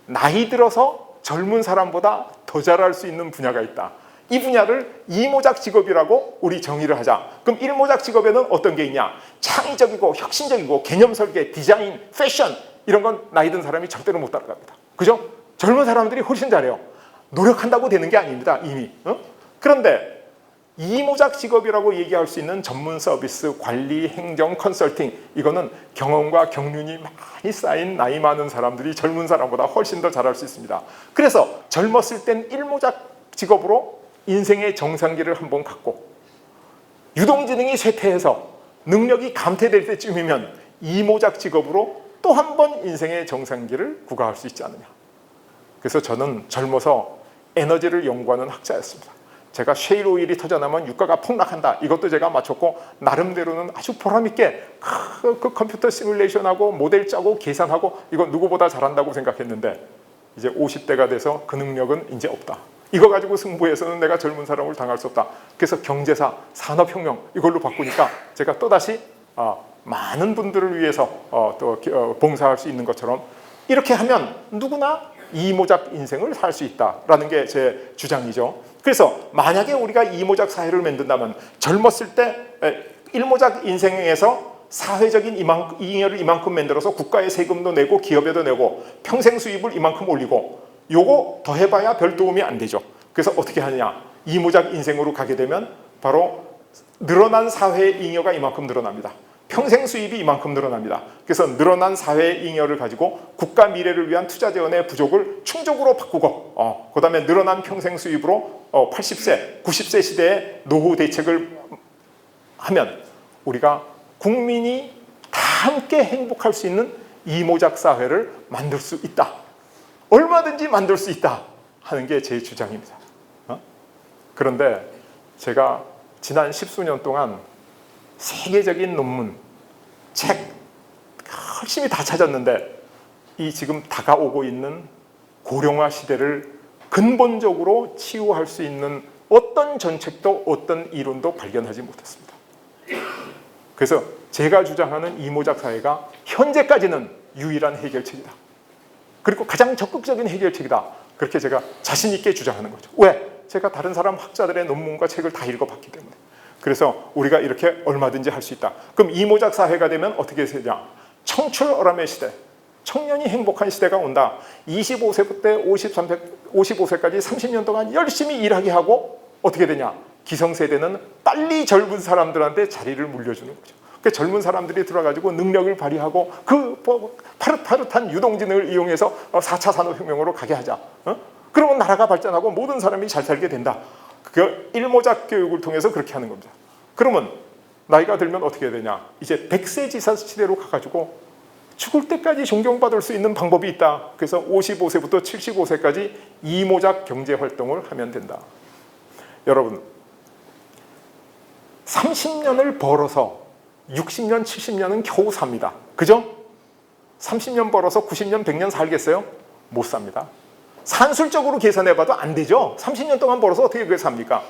나이 들어서 젊은 사람보다 더 잘할 수 있는 분야가 있다. 이 분야를 이모작 직업이라고 우리 정의를 하자. 그럼 일모작 직업에는 어떤 게 있냐? 창의적이고 혁신적이고 개념 설계, 디자인, 패션 이런 건 나이 든 사람이 절대로 못 따라갑니다. 그죠? 젊은 사람들이 훨씬 잘해요. 노력한다고 되는 게 아닙니다. 이미. 그런데 이모작 직업이라고 얘기할 수 있는 전문 서비스, 관리, 행정, 컨설팅 이거는 경험과 경륜이 많이 쌓인 나이 많은 사람들이 젊은 사람보다 훨씬 더 잘할 수 있습니다. 그래서 젊었을 땐 일모작 직업으로 인생의 정상기를 한번 갖고 유동지능이 쇠퇴해서 능력이 감퇴될 때쯤이면 이모작 직업으로 또 한 번 인생의 정상기를 구가할 수 있지 않느냐. 그래서 저는 젊어서 에너지를 연구하는 학자였습니다. 제가 셰일 오일이 터져나면 유가가 폭락한다. 이것도 제가 맞췄고 나름대로는 아주 보람있게 그 컴퓨터 시뮬레이션하고 모델 짜고 계산하고 이거 누구보다 잘한다고 생각했는데 이제 50대가 돼서 그 능력은 이제 없다. 이거 가지고 승부해서는 내가 젊은 사람을 당할 수 없다. 그래서 경제사, 산업혁명 이걸로 바꾸니까 제가 또다시 많은 분들을 위해서 봉사할 수 있는 것처럼 이렇게 하면 누구나 이모작 인생을 살 수 있다라는 게 제 주장이죠. 그래서 만약에 우리가 이모작 사회를 만든다면 젊었을 때 일모작 인생에서 사회적인 잉여를 이만큼 만들어서 국가에 세금도 내고 기업에도 내고 평생 수입을 이만큼 올리고 요거 더 해봐야 별 도움이 안 되죠. 그래서 어떻게 하느냐. 이모작 인생으로 가게 되면 바로 늘어난 사회의 잉여가 이만큼 늘어납니다. 평생 수입이 이만큼 늘어납니다. 그래서 늘어난 사회의 잉여를 가지고 국가 미래를 위한 투자 재원의 부족을 충족으로 바꾸고 그 다음에 늘어난 평생 수입으로 80세, 90세 시대에 노후 대책을 하면 우리가 국민이 다 함께 행복할 수 있는 이모작 사회를 만들 수 있다. 얼마든지 만들 수 있다 하는 게 제 주장입니다. 그런데 제가 지난 10수년 동안 세계적인 논문, 책 열심히 다 찾았는데 이 지금 다가오고 있는 고령화 시대를 근본적으로 치유할 수 있는 어떤 전책도 어떤 이론도 발견하지 못했습니다. 그래서 제가 주장하는 이모작 사회가 현재까지는 유일한 해결책이다. 그리고 가장 적극적인 해결책이다. 그렇게 제가 자신 있게 주장하는 거죠. 왜? 제가 다른 사람 학자들의 논문과 책을 다 읽어봤기 때문에. 그래서 우리가 이렇게 얼마든지 할 수 있다. 그럼 이모작 사회가 되면 어떻게 되냐? 청출어람의 시대, 청년이 행복한 시대가 온다. 25세부터 55세까지 30년 동안 열심히 일하게 하고 어떻게 되냐? 기성세대는 빨리 젊은 사람들한테 자리를 물려주는 거죠. 그 젊은 사람들이 들어가지고 능력을 발휘하고 그 파릇파릇한 유동지능을 이용해서 4차 산업혁명으로 가게 하자. 그러면 나라가 발전하고 모든 사람이 잘 살게 된다. 그 일모작 교육을 통해서 그렇게 하는 겁니다. 그러면 나이가 들면 어떻게 해야 되냐? 이제 100세 지사 시대로 가가지고 죽을 때까지 존경받을 수 있는 방법이 있다. 그래서 55세부터 75세까지 이모작 경제활동을 하면 된다. 여러분, 30년을 벌어서 60년, 70년은 겨우 삽니다. 그죠? 30년 벌어서 90년, 100년 살겠어요? 못 삽니다. 산술적으로 계산해봐도 안 되죠. 30년 동안 벌어서 어떻게 그게 삽니까?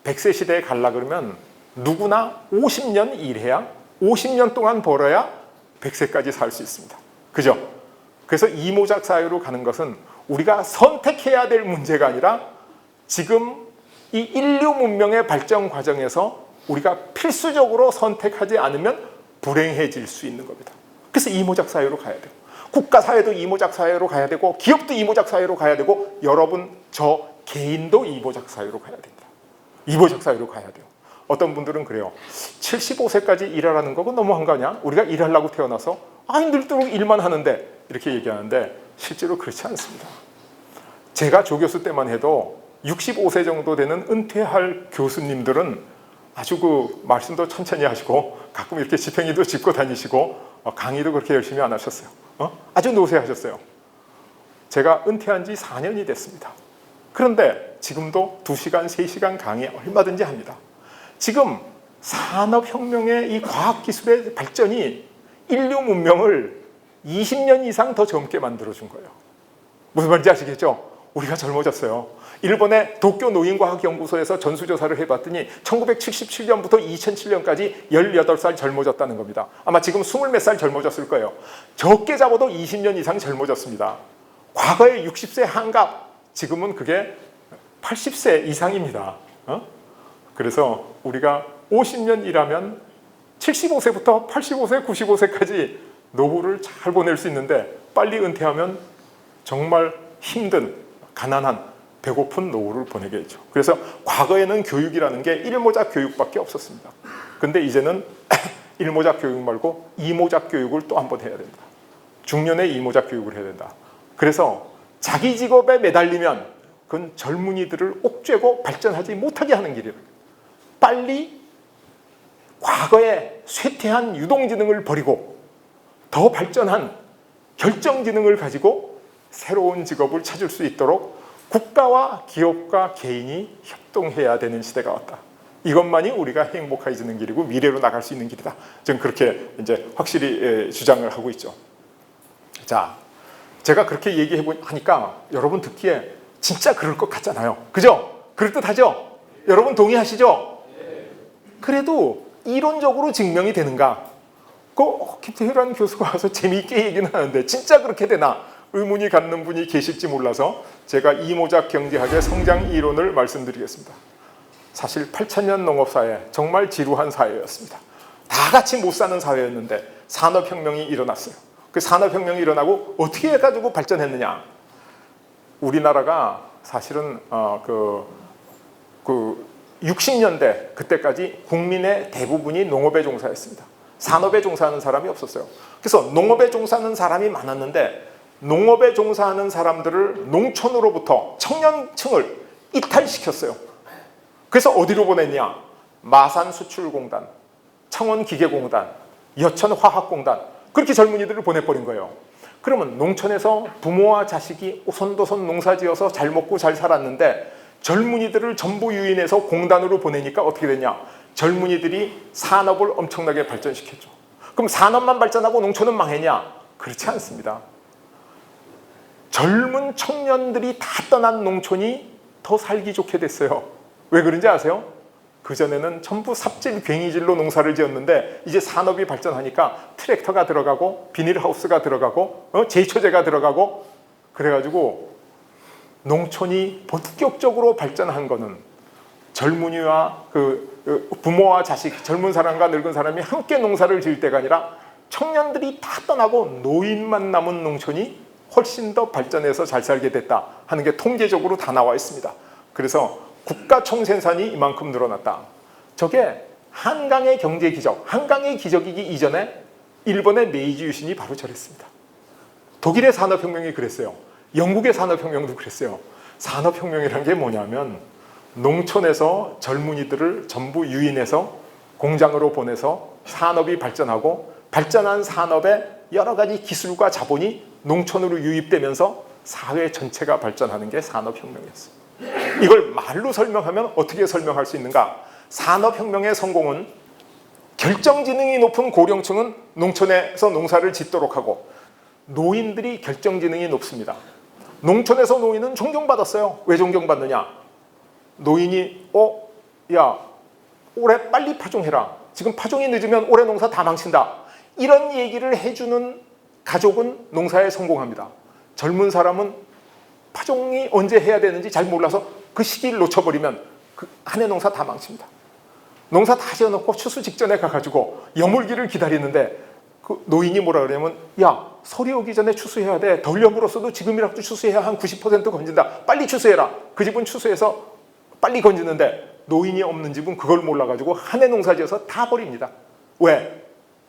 100세 시대에 갈라 그러면 누구나 50년 일해야 50년 동안 벌어야 100세까지 살 수 있습니다. 그죠? 그래서 이모작 사회로 가는 것은 우리가 선택해야 될 문제가 아니라 지금 이 인류 문명의 발전 과정에서 우리가 필수적으로 선택하지 않으면 불행해질 수 있는 겁니다. 그래서 이모작 사회로 가야 돼요. 국가 사회도 이모작 사회로 가야 되고 기업도 이모작 사회로 가야 되고 여러분 저 개인도 이모작 사회로 가야 됩니다. 이모작 사회로 가야 돼요. 어떤 분들은 그래요. 75세까지 일하라는 거고 너무한 거 아니야? 우리가 일하려고 태어나서 늙도록 일만 하는데 이렇게 얘기하는데 실제로 그렇지 않습니다. 제가 조교수 때만 해도 65세 정도 되는 은퇴할 교수님들은 아주 그 말씀도 천천히 하시고 가끔 이렇게 지팽이도 짚고 다니시고 강의도 그렇게 열심히 안 하셨어요. 아주 노쇠하셨어요. 제가 은퇴한 지 4년이 됐습니다. 그런데 지금도 2시간, 3시간 강의 얼마든지 합니다. 지금 산업혁명의 이 과학기술의 발전이 인류 문명을 20년 이상 더 젊게 만들어준 거예요. 무슨 말인지 아시겠죠? 우리가 젊어졌어요. 일본의 도쿄 노인과학연구소에서 전수조사를 해봤더니 1977년부터 2007년까지 18살 젊어졌다는 겁니다. 아마 지금 20몇 살 젊어졌을 거예요. 적게 잡아도 20년 이상 젊어졌습니다. 과거에 60세 한갑, 지금은 그게 80세 이상입니다. 그래서 우리가 50년 일하면 75세부터 85세, 95세까지 노후를 잘 보낼 수 있는데 빨리 은퇴하면 정말 힘든, 가난한, 배고픈 노후를 보내게 되죠. 그래서 과거에는 교육이라는 게 일모작 교육밖에 없었습니다. 근데 이제는 일모작 교육 말고 이모작 교육을 또 한 번 해야 된다. 중년에 이모작 교육을 해야 된다. 그래서 자기 직업에 매달리면 그건 젊은이들을 옥죄고 발전하지 못하게 하는 길이에요. 빨리 과거의 쇠퇴한 유동지능을 버리고 더 발전한 결정지능을 가지고 새로운 직업을 찾을 수 있도록 국가와 기업과 개인이 협동해야 되는 시대가 왔다. 이것만이 우리가 행복해지는 길이고 미래로 나갈 수 있는 길이다. 저는 그렇게 이제 확실히 주장을 하고 있죠. 자, 제가 그렇게 얘기하니까 여러분 듣기에 진짜 그럴 것 같잖아요. 그죠? 그럴듯하죠? 여러분 동의하시죠? 그래도 이론적으로 증명이 되는가? 김태희라는 교수가 와서 재미있게 얘기는 하는데 진짜 그렇게 되나? 의문이 갖는 분이 계실지 몰라서 제가 이모작 경제학의 성장 이론을 말씀드리겠습니다. 사실 8,000년 농업사회, 정말 지루한 사회였습니다. 다 같이 못 사는 사회였는데 산업혁명이 일어났어요. 그 산업혁명이 일어나고 어떻게 해가지고 발전했느냐? 우리나라가 사실은 60년대 그때까지 국민의 대부분이 농업에 종사했습니다. 산업에 종사하는 사람이 없었어요. 그래서 농업에 종사하는 사람이 많았는데 농업에 종사하는 사람들을 농촌으로부터 청년층을 이탈시켰어요. 그래서 어디로 보냈냐? 마산수출공단, 청원기계공단, 여천화학공단, 그렇게 젊은이들을 보내버린 거예요. 그러면 농촌에서 부모와 자식이 오손도손 농사지어서 잘 먹고 잘 살았는데 젊은이들을 전부 유인해서 공단으로 보내니까 어떻게 됐냐? 젊은이들이 산업을 엄청나게 발전시켰죠. 그럼 산업만 발전하고 농촌은 망했냐? 그렇지 않습니다. 젊은 청년들이 다 떠난 농촌이 더 살기 좋게 됐어요. 왜 그런지 아세요? 그전에는 전부 삽질, 괭이질로 농사를 지었는데 이제 산업이 발전하니까 트랙터가 들어가고 비닐하우스가 들어가고 제초제가 들어가고 그래가지고 농촌이 본격적으로 발전한 거는 젊은이와 부모와 자식, 젊은 사람과 늙은 사람이 함께 농사를 지을 때가 아니라 청년들이 다 떠나고 노인만 남은 농촌이 훨씬 더 발전해서 잘 살게 됐다 하는 게 통계적으로 다 나와 있습니다. 그래서 국가 총생산이 이만큼 늘어났다. 저게 한강의 경제 기적, 한강의 기적이기 이전에 일본의 메이지 유신이 바로 저랬습니다. 독일의 산업혁명이 그랬어요. 영국의 산업혁명도 그랬어요. 산업혁명이란 게 뭐냐면 농촌에서 젊은이들을 전부 유인해서 공장으로 보내서 산업이 발전하고 발전한 산업에 여러 가지 기술과 자본이 농촌으로 유입되면서 사회 전체가 발전하는 게 산업혁명이었어요. 이걸 말로 설명하면 어떻게 설명할 수 있는가? 산업혁명의 성공은 결정지능이 높은 고령층은 농촌에서 농사를 짓도록 하고 노인들이 결정지능이 높습니다. 농촌에서 노인은 존경받았어요. 왜 존경받느냐? 노인이 야 올해 빨리 파종해라. 지금 파종이 늦으면 올해 농사 다 망친다. 이런 얘기를 해주는 가족은 농사에 성공합니다. 젊은 사람은 파종이 언제 해야 되는지 잘 몰라서 그 시기를 놓쳐버리면 그 한 해 농사 다 망칩니다. 농사 다 지어놓고 추수 직전에 가가지고 여물기를 기다리는데 그 노인이 뭐라 그러냐면 야 설이 오기 전에 추수해야 돼. 덜 여물었어도 지금이라도 추수해야 한 90% 건진다. 빨리 추수해라. 그 집은 추수해서 빨리 건지는데 노인이 없는 집은 그걸 몰라가지고 한 해 농사 지어서 다 버립니다. 왜?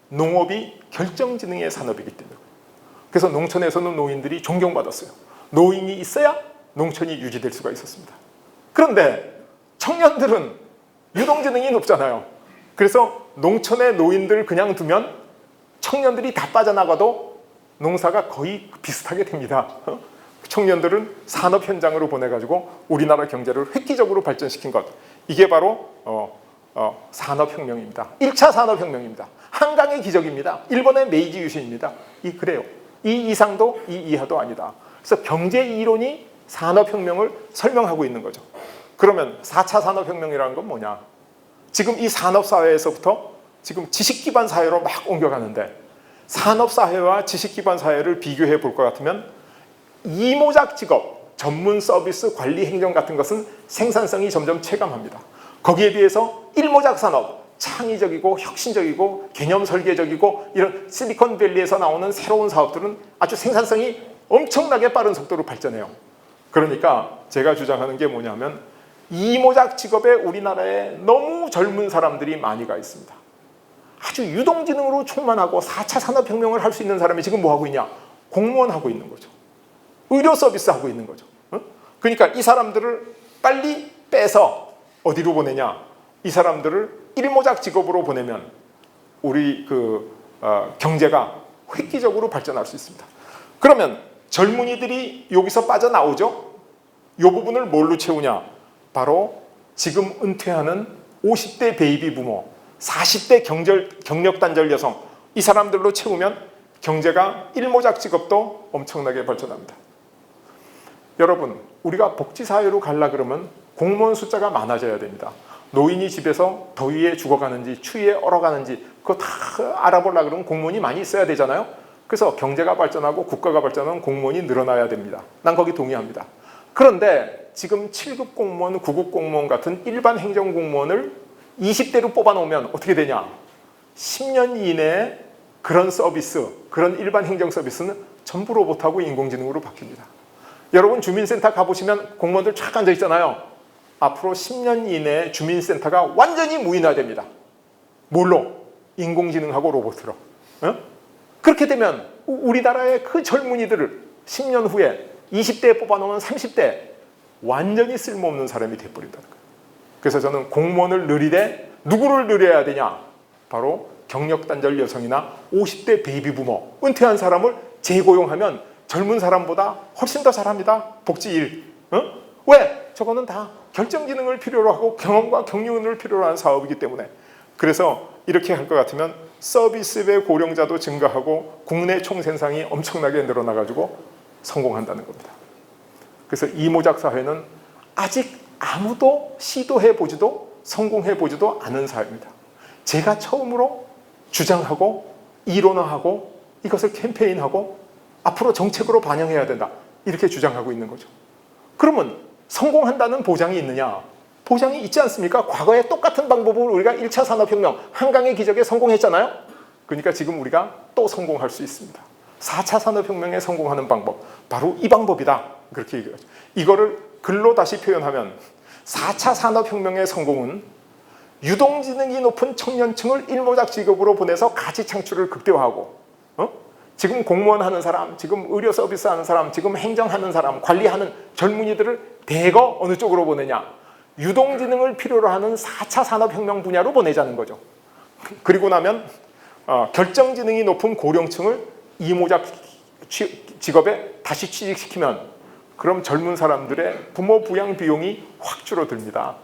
농업이 결정지능의 산업이기 때문에. 그래서 농촌에서는 노인들이 존경받았어요. 노인이 있어야 농촌이 유지될 수가 있었습니다. 그런데 청년들은 유동지능이 높잖아요. 그래서 농촌의 노인들 그냥 두면 청년들이 다 빠져나가도 농사가 거의 비슷하게 됩니다. 청년들은 산업 현장으로 보내가지고 우리나라 경제를 획기적으로 발전시킨 것. 이게 바로 산업혁명입니다. 1차 산업혁명입니다. 한강의 기적입니다. 일본의 메이지 유신입니다. 그래요. 이 이상도 이 이하도 아니다. 그래서 경제 이론이 산업혁명을 설명하고 있는 거죠. 그러면 4차 산업혁명이라는 건 뭐냐? 지금 이 산업사회에서부터 지금 지식기반 사회로 막 옮겨가는데 산업사회와 지식기반 사회를 비교해 볼 것 같으면 이모작 직업, 전문 서비스, 관리 행정 같은 것은 생산성이 점점 체감합니다. 거기에 비해서 일모작 산업, 창의적이고 혁신적이고 개념 설계적이고 이런 실리콘밸리에서 나오는 새로운 사업들은 아주 생산성이 엄청나게 빠른 속도로 발전해요. 그러니까 제가 주장하는 게 뭐냐면 이모작 직업에 우리나라에 너무 젊은 사람들이 많이 가 있습니다. 아주 유동지능으로 충만하고 4차 산업혁명을 할 수 있는 사람이 지금 뭐 하고 있냐? 공무원 하고 있는 거죠. 의료 서비스 하고 있는 거죠. 그러니까 이 사람들을 빨리 빼서 어디로 보내냐? 이 사람들을 일모작 직업으로 보내면 우리 경제가 획기적으로 발전할 수 있습니다. 그러면 젊은이들이 여기서 빠져나오죠? 이 부분을 뭘로 채우냐? 바로 지금 은퇴하는 50대 베이비 부모, 40대 경력 단절 여성, 이 사람들로 채우면 경제가 일모작 직업도 엄청나게 발전합니다. 여러분, 우리가 복지사회로 가려 그러면 공무원 숫자가 많아져야 됩니다. 노인이 집에서 더위에 죽어가는지 추위에 얼어가는지 그거 다 알아보려고 그러면 공무원이 많이 있어야 되잖아요. 그래서 경제가 발전하고 국가가 발전하면 공무원이 늘어나야 됩니다. 난 거기 동의합니다. 그런데 지금 7급 공무원, 9급 공무원 같은 일반 행정공무원을 20대로 뽑아놓으면 어떻게 되냐? 10년 이내에 그런 서비스, 그런 일반 행정 서비스는 전부 로봇하고 인공지능으로 바뀝니다. 여러분 주민센터 가보시면 공무원들 쫙 앉아있잖아요. 앞으로 10년 이내에 주민센터가 완전히 무인화됩니다. 뭘로? 인공지능하고 로봇으로. 그렇게 되면 우리나라의 그 젊은이들을 10년 후에 20대에 뽑아놓으면 30대 완전히 쓸모없는 사람이 돼버린다는 거예요. 그래서 저는 공무원을 늘리되 누구를 늘려야 되냐? 바로 경력단절 여성이나 50대 베이비 부모, 은퇴한 사람을 재고용하면 젊은 사람보다 훨씬 더 잘합니다. 복지 일. 왜? 저거는 다 결정지능을 필요로 하고 경험과 경륜을 필요로 하는 사업이기 때문에. 그래서 이렇게 할 것 같으면 서비스의 고령자도 증가하고 국내 총생산이 엄청나게 늘어나가지고 성공한다는 겁니다. 그래서 이모작 사회는 아직 아무도 시도해보지도 성공해보지도 않은 사회입니다. 제가 처음으로 주장하고 이론화하고 이것을 캠페인하고 앞으로 정책으로 반영해야 된다. 이렇게 주장하고 있는 거죠. 그러면 성공한다는 보장이 있느냐? 보장이 있지 않습니까? 과거에 똑같은 방법으로 우리가 1차 산업혁명, 한강의 기적에 성공했잖아요. 그러니까 지금 우리가 또 성공할 수 있습니다. 4차 산업혁명에 성공하는 방법, 바로 이 방법이다. 그렇게 얘기하죠. 이거를 글로 다시 표현하면 4차 산업혁명의 성공은 유동지능이 높은 청년층을 일모작 직업으로 보내서 가치 창출을 극대화하고 지금 공무원 하는 사람, 지금 의료 서비스 하는 사람, 지금 행정하는 사람, 관리하는 젊은이들을 대거 어느 쪽으로 보내냐? 유동지능을 필요로 하는 4차 산업혁명 분야로 보내자는 거죠. 그리고 나면 결정지능이 높은 고령층을 이모작 직업에 다시 취직시키면 그럼 젊은 사람들의 부모 부양 비용이 확 줄어듭니다.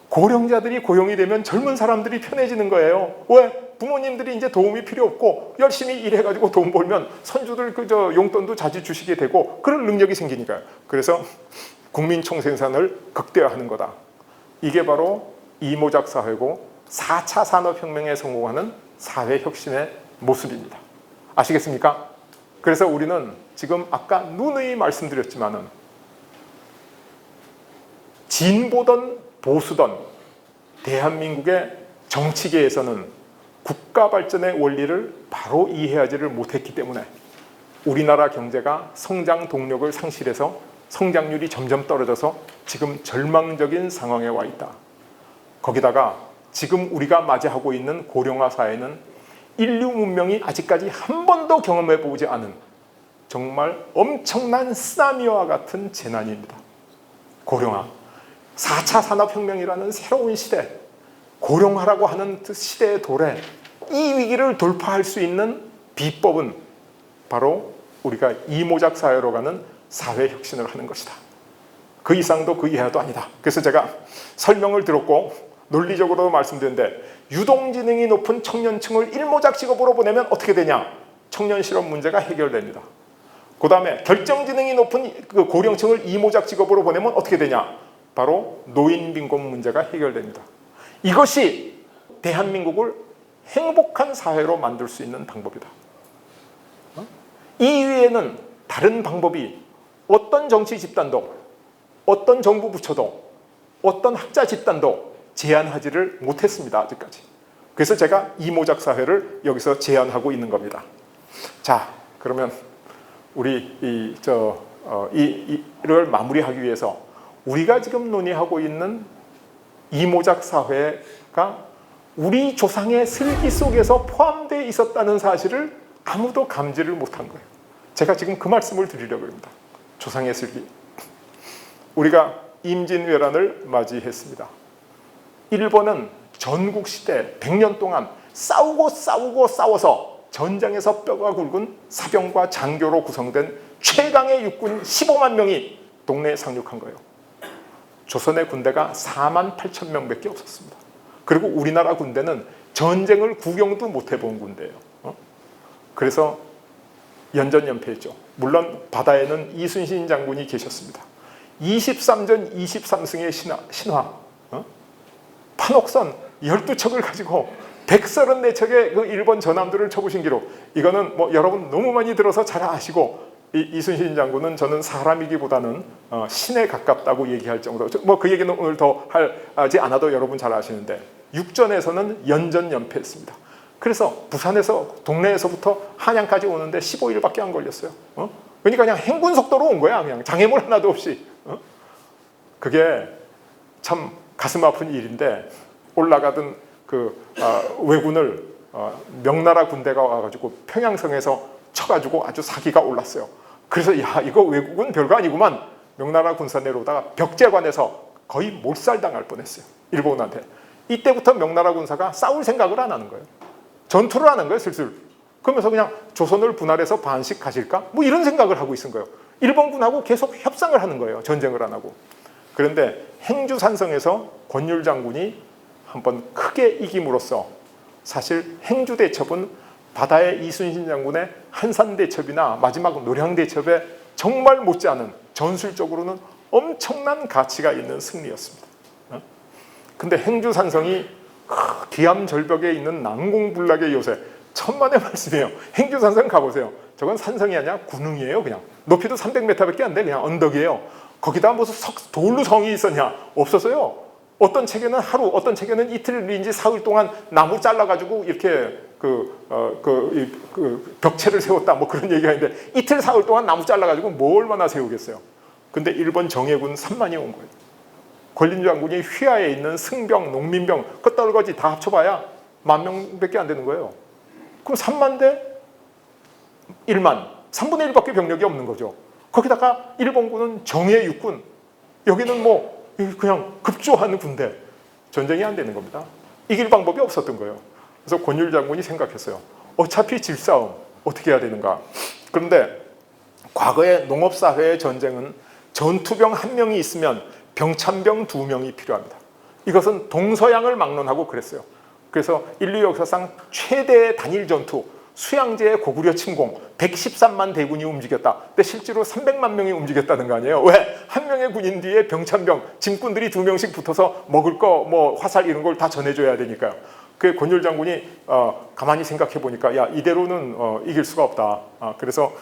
고령자들이 고용이 되면 젊은 사람들이 편해지는 거예요. 왜? 부모님들이 이제 도움이 필요 없고 열심히 일해가지고 돈 벌면 선주들 용돈도 자주 주시게 되고 그런 능력이 생기니까요. 그래서 국민 총생산을 극대화하는 거다. 이게 바로 이모작 사회고 4차 산업혁명에 성공하는 사회혁신의 모습입니다. 아시겠습니까? 그래서 우리는 지금 아까 누누이 말씀드렸지만은 진보든 보수든 대한민국의 정치계에서는 국가 발전의 원리를 바로 이해하지를 못했기 때문에 우리나라 경제가 성장 동력을 상실해서 성장률이 점점 떨어져서 지금 절망적인 상황에 와 있다. 거기다가 지금 우리가 맞이하고 있는 고령화 사회는 인류 문명이 아직까지 한 번도 경험해 보지 않은 정말 엄청난 쓰나미와 같은 재난입니다. 고령화. 4차 산업혁명이라는 새로운 시대, 고령화라고 하는 시대의 도래, 이 위기를 돌파할 수 있는 비법은 바로 우리가 이모작 사회로 가는 사회혁신을 하는 것이다. 그 이상도 그 이하도 아니다. 그래서 제가 설명을 들었고 논리적으로 말씀드렸는데 유동지능이 높은 청년층을 일모작 직업으로 보내면 어떻게 되냐? 청년 실업 문제가 해결됩니다. 그 다음에 결정지능이 높은 그 고령층을 이모작 직업으로 보내면 어떻게 되냐? 바로 노인 빈곤 문제가 해결됩니다. 이것이 대한민국을 행복한 사회로 만들 수 있는 방법이다. 이 위에는 다른 방법이 어떤 정치 집단도 어떤 정부 부처도 어떤 학자 집단도 제안하지를 못했습니다. 아직까지. 그래서 제가 이모작 사회를 여기서 제안하고 있는 겁니다. 자, 그러면 우리 이를 마무리하기 위해서 우리가 지금 논의하고 있는 이모작 사회가 우리 조상의 슬기 속에서 포함되어 있었다는 사실을 아무도 감지를 못한 거예요. 제가 지금 그 말씀을 드리려고 합니다. 조상의 슬기. 우리가 임진왜란을 맞이했습니다. 일본은 전국시대 100년 동안 싸워서 전장에서 뼈가 굵은 사병과 장교로 구성된 최강의 육군 15만 명이 동네에 상륙한 거예요. 조선의 군대가 4만 8천 명밖에 없었습니다. 그리고 우리나라 군대는 전쟁을 구경도 못 해본 군대예요. 그래서 연전연패했죠. 물론 바다에는 이순신 장군이 계셨습니다. 23전 23승의 신화, 판옥선 12척을 가지고 134척의 그 일본 전함들을 쳐부신 기록. 이거는 뭐 여러분 너무 많이 들어서 잘 아시고 이순신 장군은 저는 사람이기보다는 신에 가깝다고 얘기할 정도. 뭐 그 얘기는 오늘 더 하지 않아도 여러분 잘 아시는데 육전에서는 연전연패했습니다. 그래서 부산에서 동네에서부터 한양까지 오는데 15일밖에 안 걸렸어요. 그러니까 그냥 행군 속도로 온 거야. 그냥 장애물 하나도 없이. 그게 참 가슴 아픈 일인데 올라가던 그 왜군을 명나라 군대가 와가지고 평양성에서 쳐가지고 아주 사기가 올랐어요. 그래서 야 이거 외국은 별거 아니구만. 명나라 군사 내려오다가 벽제관에서 거의 몰살당할 뻔했어요. 일본한테. 이때부터 명나라 군사가 싸울 생각을 안 하는 거예요. 전투를 하는 거예요. 슬슬. 그러면서 그냥 조선을 분할해서 반씩 가질까? 뭐 이런 생각을 하고 있은 거예요. 일본군하고 계속 협상을 하는 거예요. 전쟁을 안 하고. 그런데 행주산성에서 권율 장군이 한번 크게 이김으로써 사실 행주대첩은 바다의 이순신 장군의 한산대첩이나 마지막 노량대첩에 정말 못지않은 전술적으로는 엄청난 가치가 있는 승리였습니다. 근데 행주산성이 기암절벽에 있는 난공불락의 요새 천만의 말씀이에요. 행주산성 가보세요. 저건 산성이 아니라 군웅이에요. 그냥 높이도 300m밖에 안 돼. 그냥 언덕이에요. 거기다 무슨 돌로 성이 있었냐? 없었어요. 어떤 책에는 하루, 어떤 책에는 이틀인지 사흘 동안 나무 잘라가지고 이렇게 벽체를 세웠다. 뭐 그런 얘기가 있는데 이틀 사흘 동안 나무 잘라가지고 뭐 얼마나 세우겠어요. 근데 일본 정예군 3만이 온 거예요. 권린 장군이 휘하에 있는 승병, 농민병, 끝떨거지 다 합쳐봐야 10,000명밖에 안 되는 거예요. 그럼 3만 대 1만, 3분의 1밖에 병력이 없는 거죠. 거기다가 일본군은 정예 육군, 여기는 뭐 그냥 급조하는 군대. 전쟁이 안 되는 겁니다. 이길 방법이 없었던 거예요. 그래서 권율 장군이 생각했어요. 어차피 질싸움 어떻게 해야 되는가. 그런데 과거의 농업사회의 전쟁은 전투병 1명이 있으면 병참병 2명이 필요합니다. 이것은 동서양을 막론하고 그랬어요. 그래서 인류 역사상 최대의 단일 전투, 수양제의 고구려 침공, 113만 대군이 움직였다. 근데 실제로 300만 명이 움직였다는 거 아니에요? 왜? 한 명의 군인 뒤에 병참병, 짐꾼들이 2명씩 붙어서 먹을 거, 뭐 화살 이런 걸 다 전해줘야 되니까요. 그 권율 장군이 가만히 생각해 보니까 야, 이대로는 이길 수가 없다. 그래서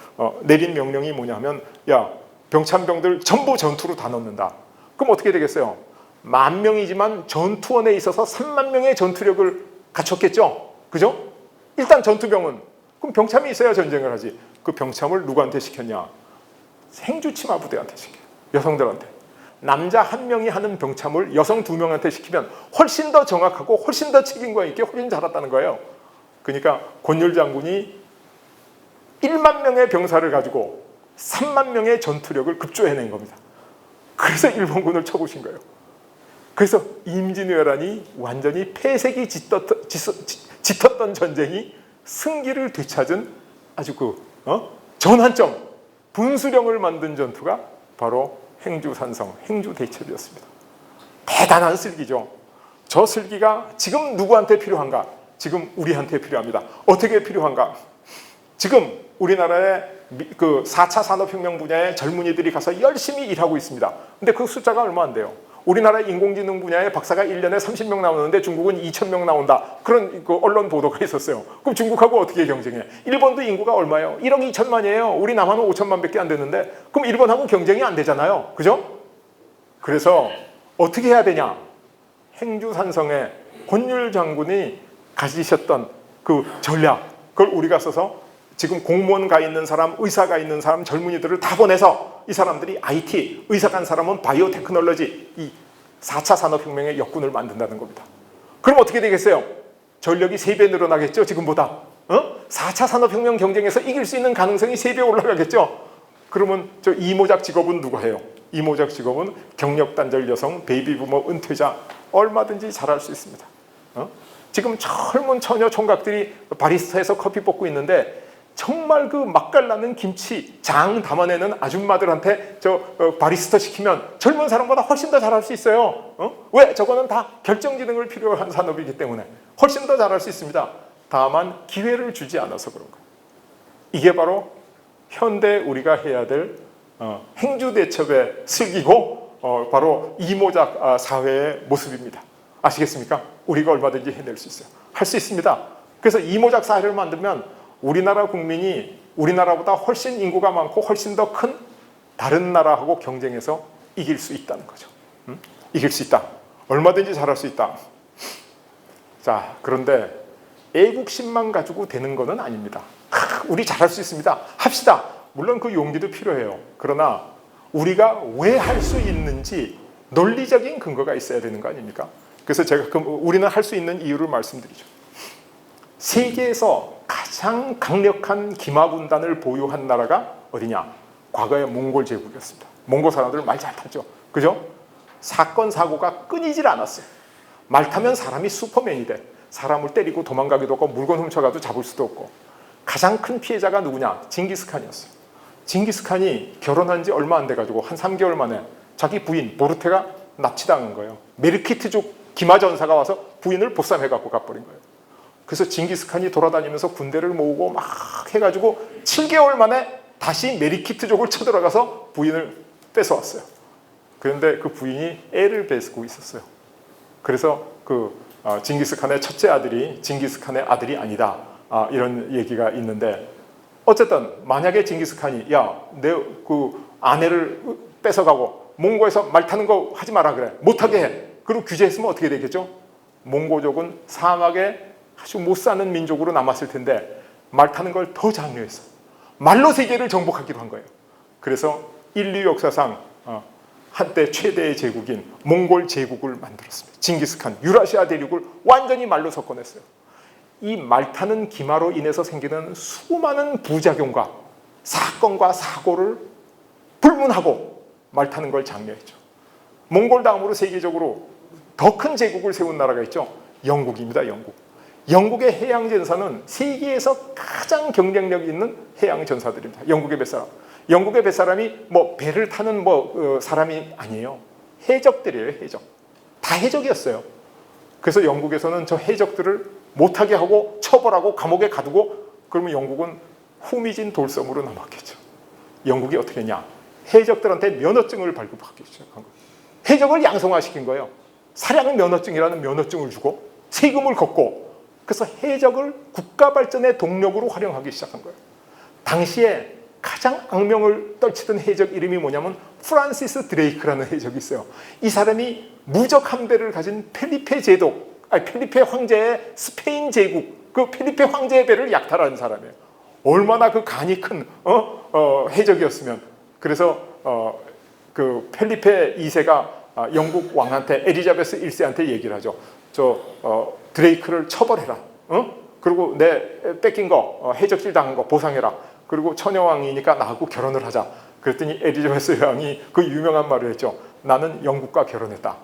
내린 명령이 뭐냐 하면 야, 병참병들 전부 전투로 다 넣는다. 그럼 어떻게 되겠어요? 10,000명이지만 전투원에 있어서 3만 명의 전투력을 갖췄겠죠? 그죠? 일단 전투병은 그럼 병참이 있어야 전쟁을 하지. 그 병참을 누구한테 시켰냐? 행주치마 부대한테 시켜요. 여성들한테. 남자 1명이 하는 병참을 여성 2명한테 시키면 훨씬 더 정확하고 훨씬 더 책임감 있게 훨씬 잘했다는 거예요. 그러니까 권율 장군이 1만 명의 병사를 가지고 3만 명의 전투력을 급조해낸 겁니다. 그래서 일본군을 쳐보신 거예요. 그래서 임진왜란이 완전히 폐색이 짙었던 전쟁이 승기를 되찾은 아주 전환점, 분수령을 만든 전투가 바로 행주산성, 행주대첩이었습니다. 대단한 슬기죠. 저 슬기가 지금 누구한테 필요한가? 지금 우리한테 필요합니다. 어떻게 필요한가? 지금 우리나라의 그 4차 산업혁명 분야의 젊은이들이 가서 열심히 일하고 있습니다. 근데 그 숫자가 얼마 안 돼요. 우리나라 인공지능 분야의 박사가 1년에 30명 나오는데 중국은 2,000명 나온다. 그런 그 언론 보도가 있었어요. 그럼 중국하고 어떻게 경쟁해? 일본도 인구가 얼마예요? 1억 2천만이에요. 우리 남한은 5천만 밖에 안 되는데 그럼 일본하고 경쟁이 안 되잖아요. 그죠? 그래서 어떻게 해야 되냐? 행주산성에 권율 장군이 가지셨던 그 전략, 그걸 우리가 써서 지금 공무원 가 있는 사람, 의사 가 있는 사람, 젊은이들을 다 보내서 이 사람들이 IT, 의사 간 사람은 바이오 테크놀로지, 이 4차 산업혁명의 역군을 만든다는 겁니다. 그럼 어떻게 되겠어요? 전력이 3배 늘어나겠죠, 지금보다. 4차 산업혁명 경쟁에서 이길 수 있는 가능성이 3배 올라가겠죠. 그러면 저 이모작 직업은 누가 해요? 이모작 직업은 경력단절 여성, 베이비부머 은퇴자 얼마든지 잘할 수 있습니다. 지금 젊은 처녀 총각들이 바리스타에서 커피 뽑고 있는데 정말 그 맛깔나는 김치 장 담아내는 아줌마들한테 바리스타 시키면 젊은 사람보다 훨씬 더 잘할 수 있어요. 왜? 저거는 다 결정지능을 필요한 산업이기 때문에 훨씬 더 잘할 수 있습니다. 다만 기회를 주지 않아서 그런 거예요. 이게 바로 현대 우리가 해야 될 행주대첩의 슬기고 바로 이모작 사회의 모습입니다. 아시겠습니까? 우리가 얼마든지 해낼 수 있어요. 할 수 있습니다. 그래서 이모작 사회를 만들면 우리나라 국민이 우리나라보다 훨씬 인구가 많고 훨씬 더 큰 다른 나라하고 경쟁해서 이길 수 있다는 거죠. 이길 수 있다. 얼마든지 잘할 수 있다. 자, 그런데 애국심만 가지고 되는 것은 아닙니다. 우리 잘할 수 있습니다. 합시다. 물론 그 용기도 필요해요. 그러나 우리가 왜 할 수 있는지 논리적인 근거가 있어야 되는 거 아닙니까? 그래서 제가 우리는 할 수 있는 이유를 말씀드리죠. 세계에서 가장 강력한 기마군단을 보유한 나라가 어디냐? 과거의 몽골 제국이었습니다. 몽골 사람들 말 잘 타죠. 그죠? 사건 사고가 끊이질 않았어요. 말 타면 사람이 슈퍼맨이 돼. 사람을 때리고 도망가기도 하고 물건 훔쳐가도 잡을 수도 없고. 가장 큰 피해자가 누구냐? 징기스칸이었어요. 징기스칸이 결혼한 지 얼마 안 돼가지고 한 3개월 만에 자기 부인 보르테가 납치당한 거예요. 메르키트족 기마전사가 와서 부인을 보쌈해갖고 가버린 거예요. 그래서 징기스칸이 돌아다니면서 군대를 모으고 막 해가지고 7개월 만에 다시 메르키트족을 쳐들어가서 부인을 뺏어왔어요. 그런데 그 부인이 애를 뺏고 있었어요. 그래서 징기스칸의 첫째 아들이 징기스칸의 아들이 아니다. 이런 얘기가 있는데 어쨌든 만약에 징기스칸이 내 그 아내를 뺏어가고 몽고에서 말 타는 거 하지 마라 그래. 못하게 해. 그리고 규제했으면 어떻게 되겠죠? 몽고족은 사막에 아주 못 사는 민족으로 남았을 텐데 말 타는 걸 더 장려했어. 말로 세계를 정복하기로 한 거예요. 그래서 인류 역사상 한때 최대의 제국인 몽골 제국을 만들었습니다. 징기스칸, 유라시아 대륙을 완전히 말로 섞어냈어요. 이 말 타는 기마로 인해서 생기는 수많은 부작용과 사건과 사고를 불문하고 말 타는 걸 장려했죠. 몽골 다음으로 세계적으로 더 큰 제국을 세운 나라가 있죠. 영국입니다. 영국. 영국의 해양 전사는 세계에서 가장 경쟁력 있는 해양 전사들입니다. 영국의 뱃사람. 영국의 뱃사람이 뭐 배를 타는 사람이 아니에요. 해적들이에요. 해적. 다 해적이었어요. 그래서 영국에서는 저 해적들을 못하게 하고 처벌하고 감옥에 가두고, 그러면 영국은 후미진 돌섬으로 남았겠죠. 영국이 어떻게 했냐? 해적들한테 면허증을 발급하기 시작한 거예요. 해적을 양성화시킨 거예요. 사량 면허증이라는 면허증을 주고 세금을 걷고, 그래서 해적을 국가 발전의 동력으로 활용하기 시작한 거예요. 당시에 가장 악명을 떨치던 해적 이름이 뭐냐면 프란시스 드레이크라는 해적이 있어요. 이 사람이 무적 함대를 가진 펠리페 황제의 스페인 제국, 그 펠리페 황제의 배를 약탈한 사람이에요. 얼마나 그 간이 큰 해적이었으면. 그래서 그 펠리페 2세가 영국 왕한테, 에리자베스 1세한테 얘기를 하죠. 드레이크를 처벌해라. 그리고 내 뺏긴 거, 해적질 당한 거 보상해라. 그리고 처녀왕이니까 나하고 결혼을 하자. 그랬더니 에리자베스 왕이 그 유명한 말을 했죠. 나는 영국과 결혼했다.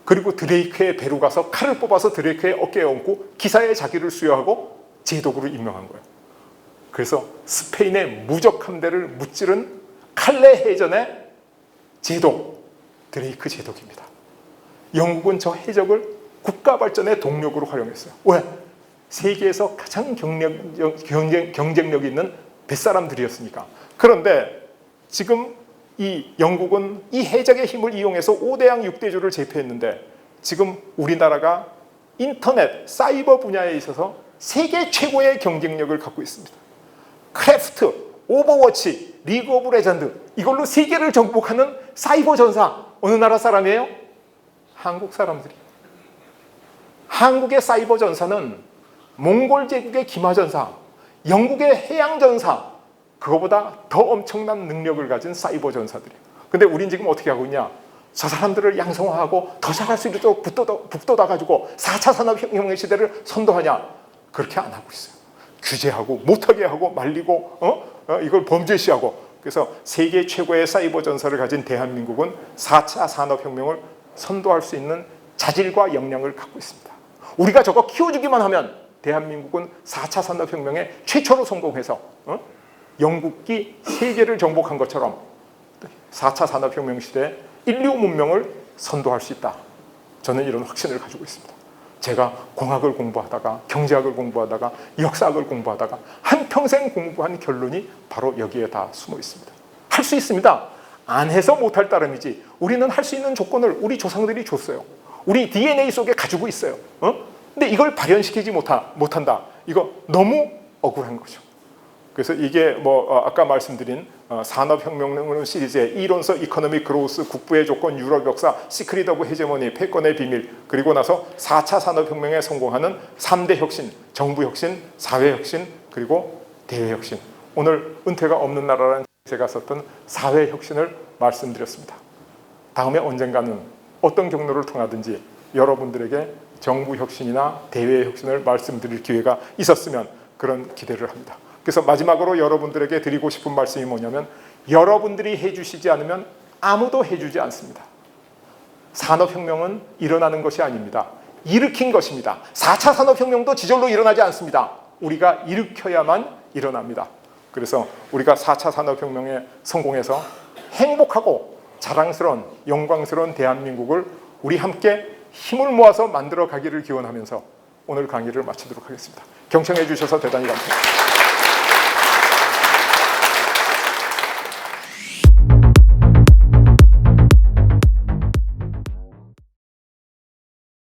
그리고 드레이크의 배로 가서 칼을 뽑아서 드레이크의 어깨에 얹고 기사에 자기를 수여하고 제독으로 임명한 거예요. 그래서 스페인의 무적 함대를 무찌른 칼레 해전의 제독, 드레이크 제독입니다. 영국은 저 해적을 국가 발전의 동력으로 활용했어요. 왜? 세계에서 가장 경쟁력 있는 뱃사람들이었으니까. 그런데 지금 이 영국은 이 해적의 힘을 이용해서 5대양 6대주를 제패했는데, 지금 우리나라가 인터넷, 사이버 분야에 있어서 세계 최고의 경쟁력을 갖고 있습니다. 크래프트, 오버워치, 리그 오브 레전드, 이걸로 세계를 정복하는 사이버 전사, 어느 나라 사람이에요? 한국 사람들이. 한국의 사이버 전사는 몽골 제국의 기마 전사, 영국의 해양 전사, 그거보다 더 엄청난 능력을 가진 사이버 전사들이에요. 근데 우린 지금 어떻게 하고 있냐? 저 사람들을 양성화하고 더 잘할 수 있도록 북돋아가지고 4차 산업혁명의 시대를 선도하냐? 그렇게 안 하고 있어요. 규제하고 못하게 하고 말리고 이걸 범죄시하고. 그래서 세계 최고의 사이버 전사를 가진 대한민국은 4차 산업혁명을 선도할 수 있는 자질과 역량을 갖고 있습니다. 우리가 저거 키워주기만 하면 대한민국은 4차 산업혁명에 최초로 성공해서 영국이 세계를 정복한 것처럼 4차 산업혁명 시대에 인류 문명을 선도할 수 있다. 저는 이런 확신을 가지고 있습니다. 제가 공학을 공부하다가 경제학을 공부하다가 역사학을 공부하다가 한평생 공부한 결론이 바로 여기에 다 숨어 있습니다. 할 수 있습니다. 안 해서 못할 따름이지, 우리는 할 수 있는 조건을 우리 조상들이 줬어요. 우리 DNA 속에 가지고 있어요. 근데 이걸 발현시키지 못한다. 이거 너무 억울한 거죠. 그래서 이게 아까 말씀드린 산업혁명 시리즈의 이론서, 이코노믹 그로우스, 국부의 조건, 유럽 역사, 시크릿 오브 헤제모니, 패권의 비밀, 그리고 나서 4차 산업혁명에 성공하는 3대 혁신, 정부 혁신, 사회 혁신, 그리고 대외 혁신. 오늘 은퇴가 없는 나라라는 제가 썼던 사회 혁신을 말씀드렸습니다. 다음에 언젠가는 어떤 경로를 통하든지 여러분들에게 정부 혁신이나 대외 혁신을 말씀드릴 기회가 있었으면 그런 기대를 합니다. 그래서 마지막으로 여러분들에게 드리고 싶은 말씀이 뭐냐면, 여러분들이 해주시지 않으면 아무도 해주지 않습니다. 산업혁명은 일어나는 것이 아닙니다. 일으킨 것입니다. 4차 산업혁명도 지절로 일어나지 않습니다. 우리가 일으켜야만 일어납니다. 그래서 우리가 4차 산업혁명에 성공해서 행복하고 자랑스러운, 영광스러운 대한민국을 우리 함께 힘을 모아서 만들어 가기를 기원하면서 오늘 강의를 마치도록 하겠습니다. 경청해 주셔서 대단히 감사합니다.